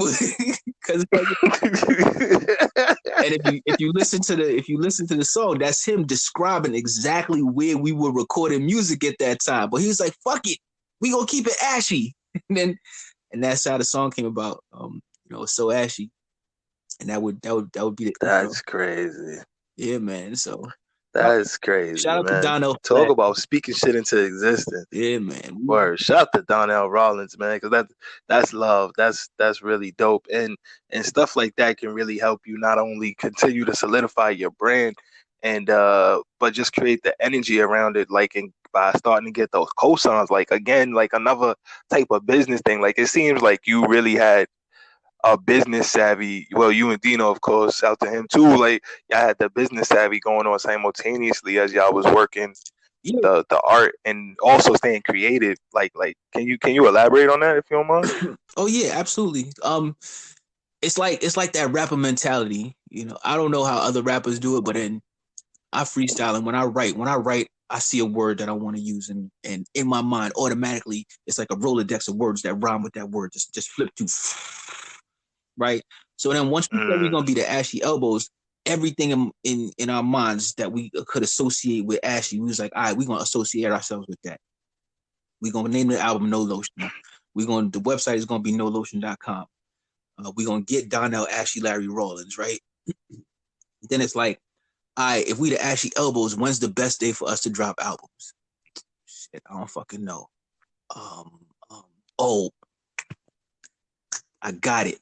And if you listen to the song, that's him describing exactly where we were recording music at that time. But he was like, "Fuck it, we gonna keep it ashy." And that's how the song came about. It's so ashy, and that would be the. That's crazy. Yeah, man. So. That is crazy. Shout out to Donnell. Talk about speaking shit into existence. Yeah, man. Word. Shout out to Donnell Rawlings, man, because that's love. That's really dope, and stuff like that can really help you not only continue to solidify your brand, and but just create the energy around it, like by starting to get those cosigns, like again, like another type of business thing. Like it seems like you really had a business savvy. Well, you and Dino, of course, out to him too. Like y'all had the business savvy going on simultaneously as y'all was working the art and also staying creative. Like can you elaborate on that if you don't mind? Oh yeah, absolutely. It's like that rapper mentality. I don't know how other rappers do it, but I freestyle, and when I write, I see a word that I want to use, and in my mind, automatically, it's like a Rolodex of words that rhyme with that word. Just flip through. right? So then once we said we're gonna be the AshyLBowz, everything in our minds that we could associate with Ashy, we was like, all right, we're gonna associate ourselves with that. We're gonna name the album NoLotion. The website is gonna be NoLotion.com. We're gonna get Donnell Ashy Larry Rawlins, right? Then it's like, all right, if we the AshyLBowz, when's the best day for us to drop albums? Shit, I don't fucking know. Oh, I got it.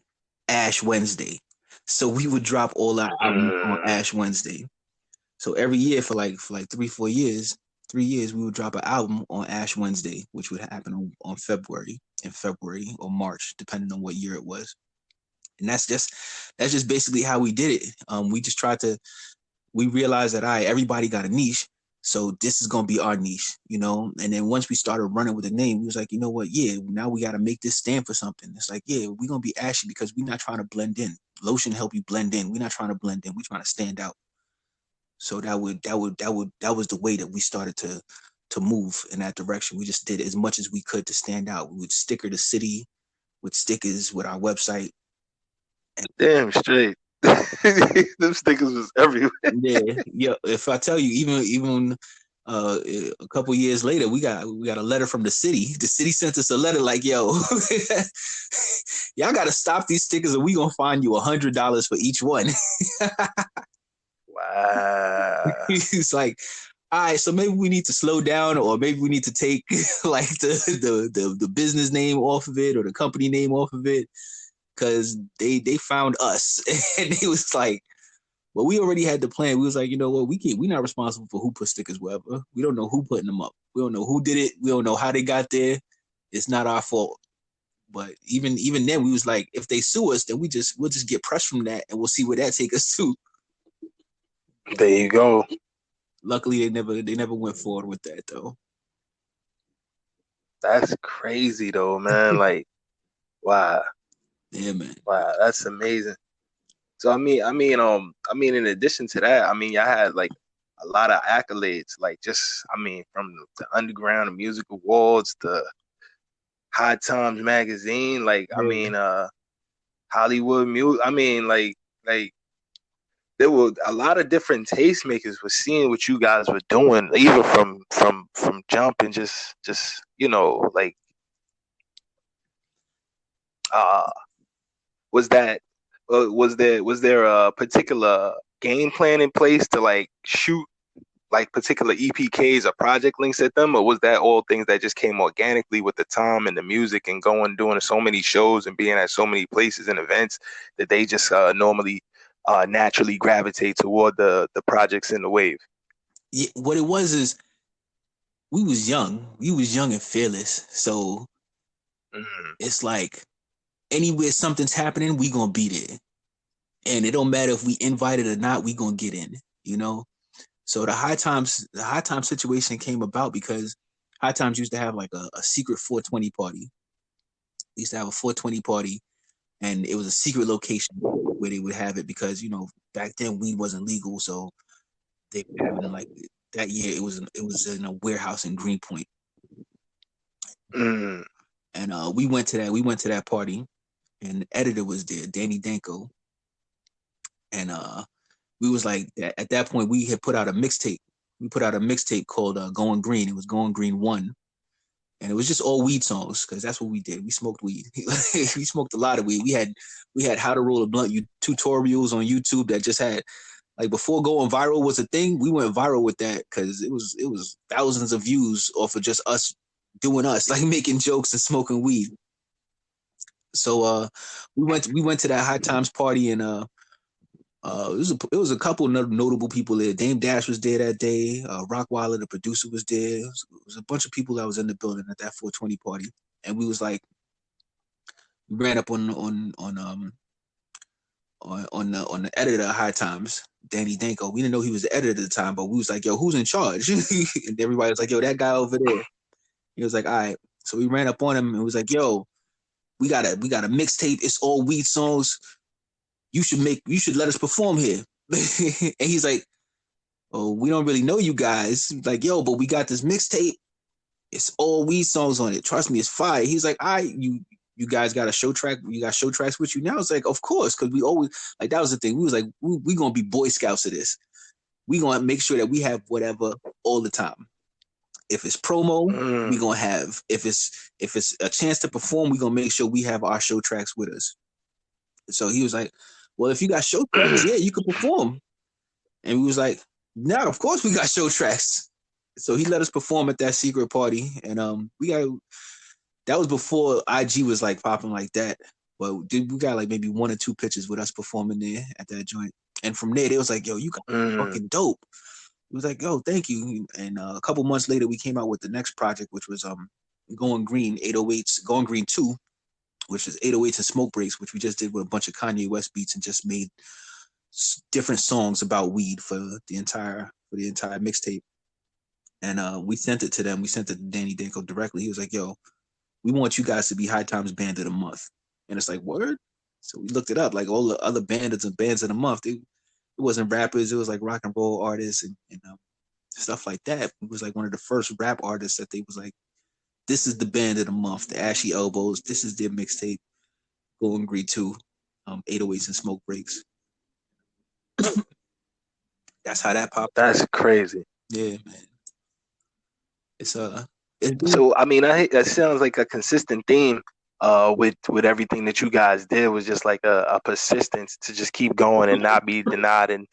Ash Wednesday. So we would drop all our albums on Ash Wednesday. So every year for like 3 years, we would drop an album on Ash Wednesday, which would happen on February or March, depending on what year it was. And that's just basically how we did it. We realized that everybody got a niche. So this is gonna be our niche, you know. And then once we started running with the name, we was like, you know what? Yeah, now we got to make this stand for something. It's like, yeah, we're gonna be Ashy because we're not trying to blend in. Lotion help you blend in. We're not trying to blend in. We're trying to stand out. So that was the way that we started to move in that direction. We just did as much as we could to stand out. We would sticker the city with stickers with our website. Damn straight. Them stickers was everywhere. Yeah. If I tell you, even a couple years later, we got a letter from the city. The city sent us a letter like, "Yo, y'all got to stop these stickers, or we gonna fine you $100 for each one." Wow. It's like, all right, so maybe we need to slow down, or maybe we need to take like the business name off of it or the company name off of it, because they found us and they was like, well, we already had the plan. We was like, you know what, we're not responsible for who put stickers wherever. We don't know who putting them up. We don't know who did it. We don't know how they got there. It's not our fault. But even then, we was like, if they sue us, then we'll just get pressed from that, and we'll see where that take us to. There you go. Luckily, they never went forward with that though. That's crazy though, man. Like, wow. Yeah, man. Wow, that's amazing. So I mean, in addition to that, I mean, y'all had like a lot of accolades, like from the Underground Music Awards, the High Times magazine, like yeah. I mean, Hollywood music. I mean, like there were a lot of different tastemakers were seeing what you guys were doing, even from jump and just you know, like was there a particular game plan in place to like shoot like particular EPKs or project links at them, or was that all things that just came organically with the time and the music and doing so many shows and being at so many places and events that they just normally naturally gravitate toward the projects in the wave? Yeah, what it was is we was young and fearless, so it's like anywhere something's happening, we gonna be there, and it don't matter if we invited or not, we gonna get in, you know. So the High Times situation came about because High Times used to have like a secret 420 party. They used to have a 420 party, and it was a secret location where they would have it because, you know, back then weed wasn't legal, so they were having like that year it was in a warehouse in Greenpoint. And we went to that party, and the editor was there, Danny Danko, and we was like, at that point, we had put out a mixtape. We put out a mixtape called Going Green. It was Going Green 1. And it was just all weed songs, because that's what we did. We smoked weed. We smoked a lot of weed. We had how to roll a blunt tutorials on YouTube that just had, like, before going viral was a thing, we went viral with that because it was thousands of views off of just us doing us, like making jokes and smoking weed. So we went to that High Times party, and it was a couple of notable people there. Dame Dash was there that day. Rockweiler, the producer, was there. It was a bunch of people that was in the building at that 420 party, and we was like, we ran up on the editor of High Times, Danny Danko. We didn't know he was the editor at the time, but we was like, yo, who's in charge? And everybody was like, yo, that guy over there. He was like, all right. So we ran up on him and was like, yo, we got a mixtape. It's all weed songs. You should let us perform here. And he's like, oh, we don't really know you guys. Like, yo, but we got this mixtape. It's all weed songs on it. Trust me, it's fire. He's like, all right, you guys got a show track? You got show tracks with you now?" It's like, of course, because we always like that was the thing. We was like, we gonna be Boy Scouts of this. We gonna make sure that we have whatever all the time. If it's promo, we gonna have. If it's a chance to perform, we gonna make sure we have our show tracks with us. So he was like, "Well, if you got show tracks, yeah, you can perform." And we was like, "No, of course we got show tracks." So he let us perform at that secret party, and we got that was before IG was like popping like that. But we got like maybe 1 or 2 pictures with us performing there at that joint. And from there, they was like, "Yo, you got fucking dope." It was like, "Yo, thank you." And a couple months later, we came out with the next project, which was Going Green 808s, Going Green 2, which is 808s and Smoke Breaks, which we just did with a bunch of Kanye West beats and just made different songs about weed for the entire mixtape. And we sent it to them. We sent it to Danny Danko directly. He was like, "Yo, we want you guys to be High Times Band of the Month." And it's like, word? So we looked it up. Like all the other bands of the month, it wasn't rappers. It was like rock and roll artists and stuff like that. It was like one of the first rap artists that they was like, "This is the band of the month, the AshyLBowz. This is their mixtape, Going Green 2, 808s and Smoke Breaks." That's how that popped. That's crazy. Yeah, man. It's So I mean, that sounds like a consistent theme. With everything that you guys did was just like a persistence to just keep going and not be denied and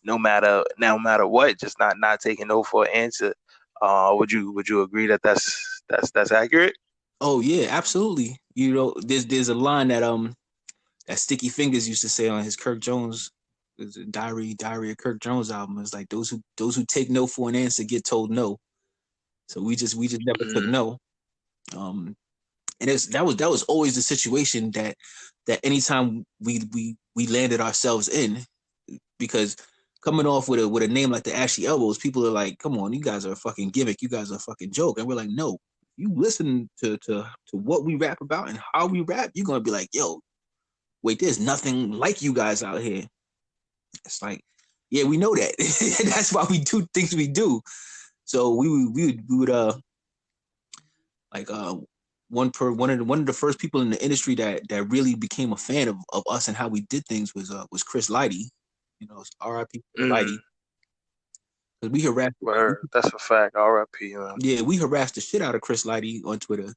no matter what, just not taking no for an answer. Would you agree that that's accurate? Oh yeah, absolutely. You know, there's a line that Sticky Fingers used to say on his Kirk Jones, Diary of Kirk Jones album. It's like those who take no for an answer get told no. So we just never took no. And that was always the situation that anytime we landed ourselves in, because coming off with a name like the AshyLBowz, people are like, "Come on, you guys are a fucking gimmick, you guys are a fucking joke," and we're like, "No, you listen to what we rap about and how we rap, you're gonna be like, yo, wait, there's nothing like you guys out here." It's like, yeah, we know that. That's why we do things we do. So we would like one of the first people in the industry that really became a fan of us and how we did things was Chris Lighty. You know, R.I.P. Lighty. Because we harassed. That's a fact. R.I.P. Yeah, we harassed the shit out of Chris Lighty on Twitter.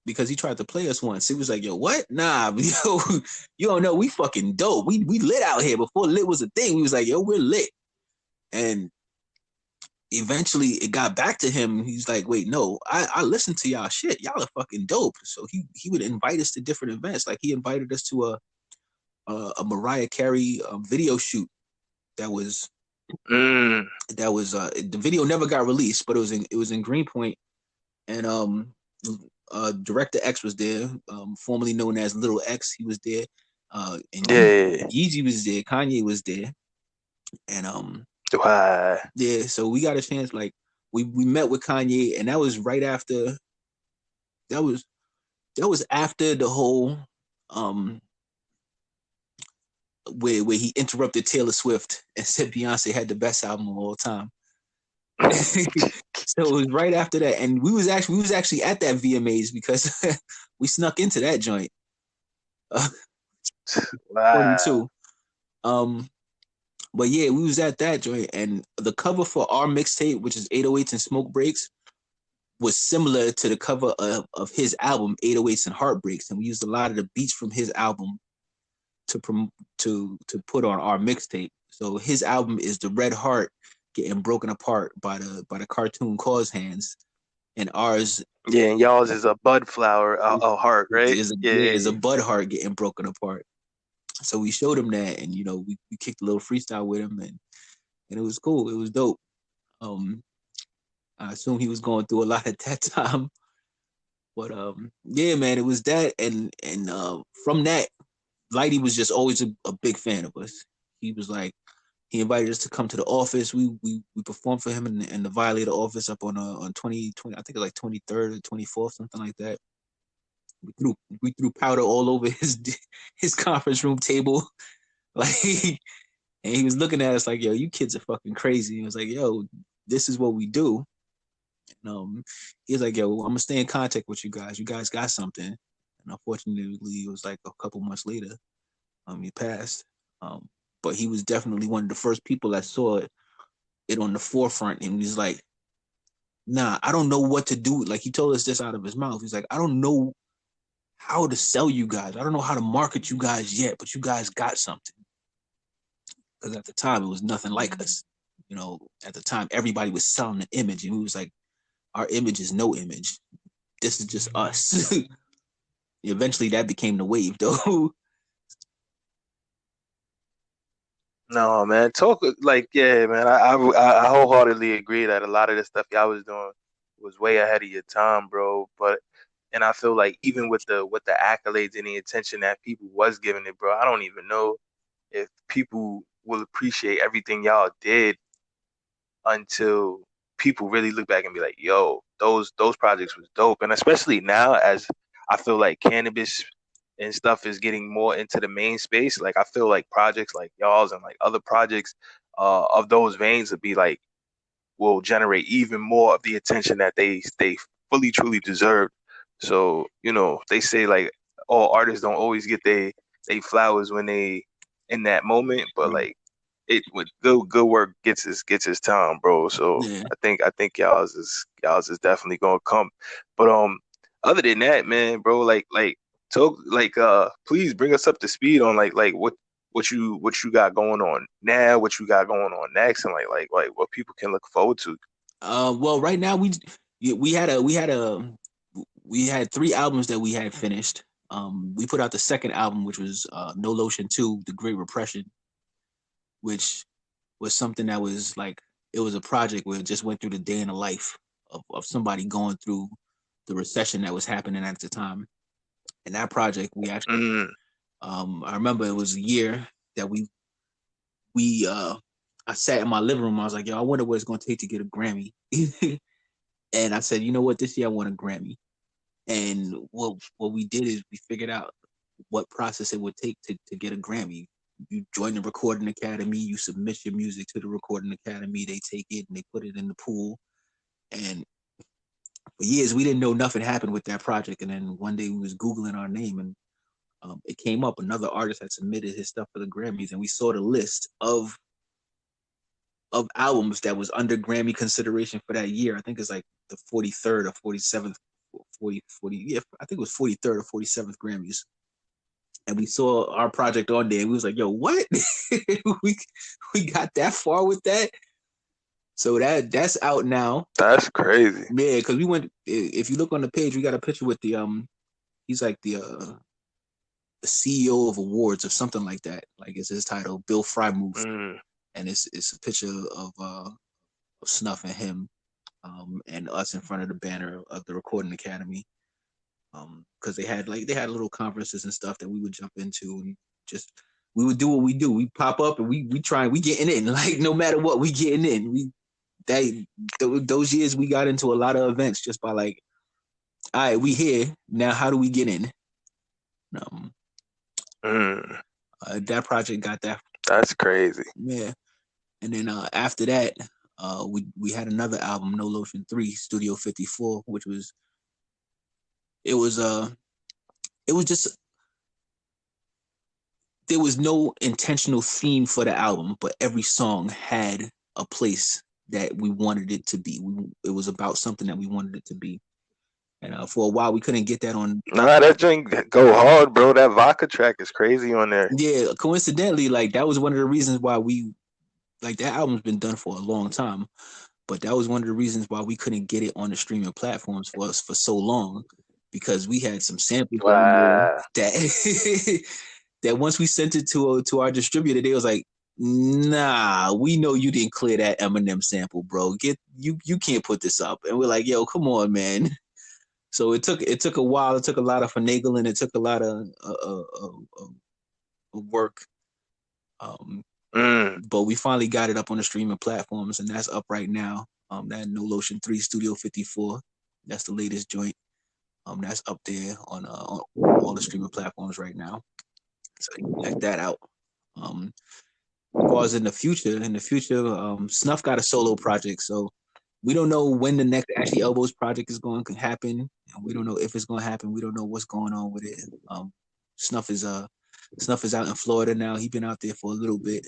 Because he tried to play us once. He was like, "Yo, what? Nah, yo, you don't know. We fucking dope. We lit out here before lit was a thing." We was like, "Yo, we're lit." And eventually it got back to him. He's like, "Wait, no, I listened to y'all shit. Y'all are fucking dope." So he would invite us to different events. Like he invited us to a Mariah Carey video shoot that was the video never got released, but it was in Greenpoint, and Director X was there, formerly known as Little X. He was there, and Yeezy was there, Kanye was there, and yeah. So we got a chance. Like we met with Kanye, and that was right after. That was after the whole where he interrupted Taylor Swift and said Beyonce had the best album of all time. So it was right after that, and we was actually at that VMAs because we snuck into that joint. Wow. 22. But yeah, we was at that joint, and the cover for our mixtape, which is 808s and Smoke Breaks, was similar to the cover of his album 808s and Heartbreaks, and we used a lot of the beats from his album to put on our mixtape. So his album is the Red Heart getting broken apart by the cartoon Cause Hands, and ours, and y'all's is a bud flower, a heart, right? Is a bud heart getting broken apart. So we showed him that, and you know, we kicked a little freestyle with him, and it was cool. It was dope. I assume he was going through a lot at that time, but yeah, man, it was that, and from that, Lighty was just always a big fan of us. He was like, he invited us to come to the office. We performed for him in the Violator office up on 2020, I think it was like 23rd or 24th, something like that. We threw powder all over his conference room table, like, and he was looking at us like, "Yo, you kids are fucking crazy." He was like, "Yo, this is what we do." And he was like, "Yo, I'm gonna stay in contact with you guys. You guys got something." And unfortunately, it was like a couple months later, he passed. But he was definitely one of the first people that saw it on the forefront, and he's like, "Nah, I don't know what to do." Like he told us this out of his mouth. He's like, "I don't know how to sell you guys. I don't know how to market you guys yet, but you guys got something." Because at the time, it was nothing like us. You know, at the time, everybody was selling an image, and we was like, "Our image is no image. This is just us." Eventually, that became the wave, though. No, man. Talk like yeah, man. I wholeheartedly agree that a lot of the stuff y'all was doing was way ahead of your time, bro. But and I feel like even with the accolades and the attention that people was giving it, bro, I don't even know if people will appreciate everything y'all did until people really look back and be like, yo, those projects was dope. And especially now as I feel like cannabis and stuff is getting more into the main space, like I feel like projects like y'all's and like other projects of those veins would be like will generate even more of the attention that they fully truly deserve. So, you know, they say like all artists don't always get they flowers when they in that moment, but like it with good work gets his time, bro. So Yeah. I think y'all's is definitely gonna come. But other than that, man, bro, like talk like please bring us up to speed on like what you got going on now, what you got going on next, and like what people can look forward to. Well, right now we had 3 albums that we had finished. We put out the second album, which was NoLotion 2, The Great Repression, which was something that was like it was a project where it just went through the day in the life of somebody going through the recession that was happening at the time. And that project, we actually, Mm. I remember it was a year that I sat in my living room. I was like, yo, I wonder what it's going to take to get a Grammy. And I said, you know what, this year I want a Grammy. And what we did is we figured out what process it would take to get a Grammy. You join the Recording Academy, you submit your music to the Recording Academy, they take it and they put it in the pool. And for years we didn't know nothing happened with that project. And then one day we was Googling our name and it came up. Another artist had submitted his stuff for the Grammys, and we saw the list of albums that was under Grammy consideration for that year. I think it's like the 43rd or 47th, 40, yeah, I think it was 43rd or 47th Grammys. And we saw our project on there, and we was like, yo, what? we got that far with that? So that's out now. That's crazy. Yeah, because we went, if you look on the page, we got a picture with the, he's like the CEO of awards or something like that. Like it's his title, Bill Frymuth. Mm. And it's a picture of Snuff and him, and us in front of the banner of the Recording Academy, because they had little conferences and stuff that we would jump into, and just we would do what we do. We pop up and we getting in, like no matter what, we getting in. Those years we got into a lot of events just by like, all right, we here now. How do we get in? That project got that. That's crazy. Yeah. And then after that, we had another album, NoLotion 3, Studio 54, which was just there was no intentional theme for the album, but every song had a place that we wanted it to be. It was about something that we wanted it to be. And for a while, we couldn't get that on. Nah, that drink go hard, bro. That vodka track is crazy on there. Yeah, coincidentally, like that was one of the reasons why that album's been done for a long time, but that was one of the reasons why we couldn't get it on the streaming platforms for us for so long, because we had some samples that that once we sent it to our distributor, they was like, nah, we know you didn't clear that Eminem sample, bro. You can't put this up. And we're like, yo, come on, man. So it took a while. It took a lot of finagling. It took a lot of work. But we finally got it up on the streaming platforms, and that's up right now. That NoLotion 3 Studio 54. That's the latest joint. That's up there on all the streaming platforms right now. So you can check that out. As far as in the future, Snuff got a solo project, so we don't know when the next AshyLBowz project is going to happen, and we don't know if it's going to happen. We don't know what's going on with it. Snuff is out in Florida now. He's been out there for a little bit.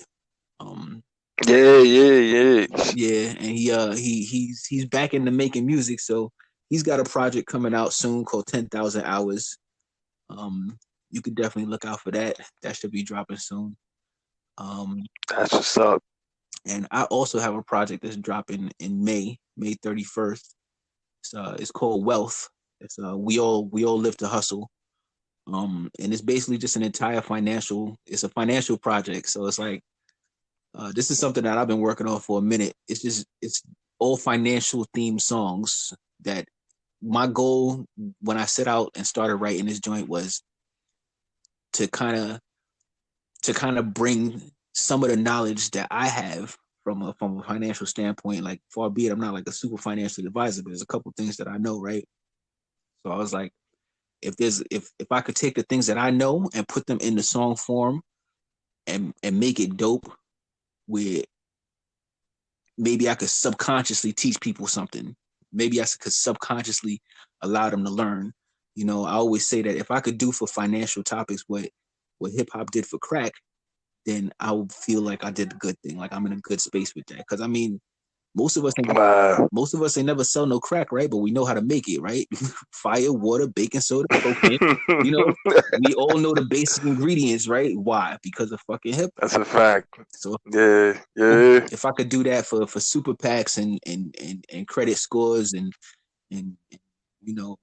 Yeah. And he's back into making music. So he's got a project coming out soon called 10,000 Hours. You could definitely look out for that. That should be dropping soon. That's what's up. And I also have a project that's dropping in May 31st. It's called Wealth. It's we all live to hustle. And it's basically just an entire it's a financial project. So it's like this is something that I've been working on for a minute. It's all financial themed songs. That my goal when I set out and started writing this joint was to kind of bring some of the knowledge that I have from a financial standpoint. Like, far be it, I'm not like a super financial advisor, but there's a couple things that I know, right? So I was like, if I could take the things that I know and put them in the song form and make it dope, where maybe I could subconsciously teach people something. Maybe I could subconsciously allow them to learn. You know, I always say that if I could do for financial topics what hip hop did for crack, then I would feel like I did a good thing. Like I'm in a good space with that. Because I mean, most of us ain't never sell no crack, right? But we know how to make it, right? Fire, water, baking soda, cocaine. You know, we all know the basic ingredients, right? Why? Because of fucking hip. That's a fact. So yeah. If I could do that for super PACs and credit scores and you know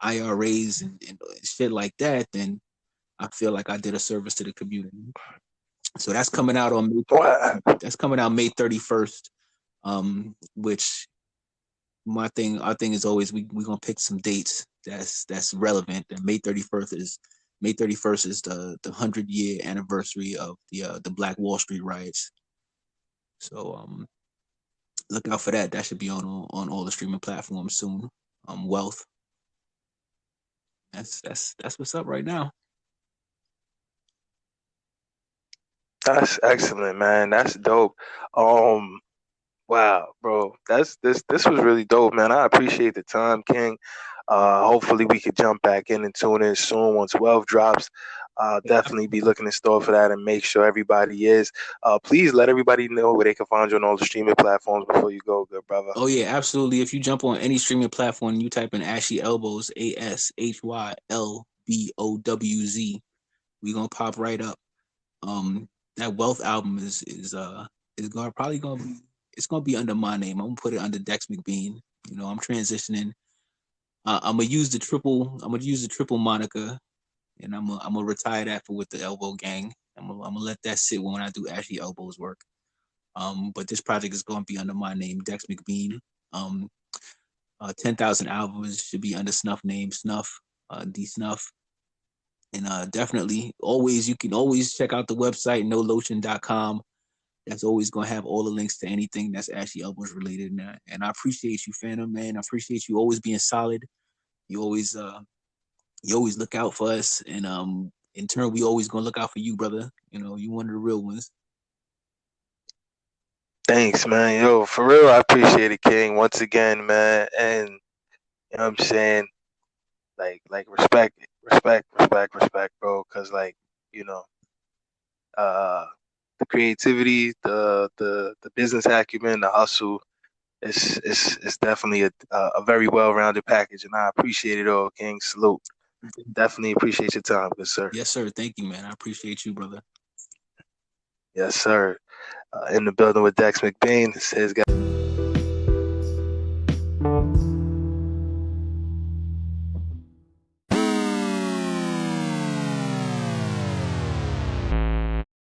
IRAs and shit like that, then I feel like I did a service to the community. So that's coming out on May 31st. Which our thing is always we're gonna pick some dates that's relevant. And May 31st is the 100-year anniversary of the Black Wall Street riots. So look out for that. That should be on all the streaming platforms soon. Wealth. That's what's up right now. That's excellent, man. That's dope. Wow, bro. This was really dope, man. I appreciate the time, King. Hopefully we could jump back in and tune in soon once Wealth drops. Definitely be looking in store for that and make sure everybody is. Please let everybody know where they can find you on all the streaming platforms before you go, good brother. Oh yeah, absolutely. If you jump on any streaming platform and you type in AshyLBowz, AshyLBowz, we gonna pop right up. That Wealth album is probably gonna be, it's gonna be under my name. I'm gonna put it under Dex McBean. You know, I'm transitioning. I'm gonna use the triple moniker, and I'm gonna retire that for with the Elbow Gang. I'm gonna let that sit when I do AshyLBowz work. But this project is gonna be under my name, Dex McBean. 10,000 Hours should be under Snuff name, Snuff, D Snuff. And definitely, you can always check out the website, NoLotion.com. That's always going to have all the links to anything that's AshyLBowz related. And I appreciate you, Phantm, man. I appreciate you always being solid. You always look out for us. And in turn, we always going to look out for you, brother. You know, you one of the real ones. Thanks, man. Yo, for real, I appreciate it, King. Once again, man. And you know what I'm saying? Like respect, bro. Cause like, you know, the creativity, the business acumen, the hustle, it's definitely a very well-rounded package, and I appreciate it all, King. Salute. Definitely appreciate your time, good sir. Yes, sir. Thank you, man. I appreciate you, brother. Yes, sir. In the building with Dex McBean. It's his guy.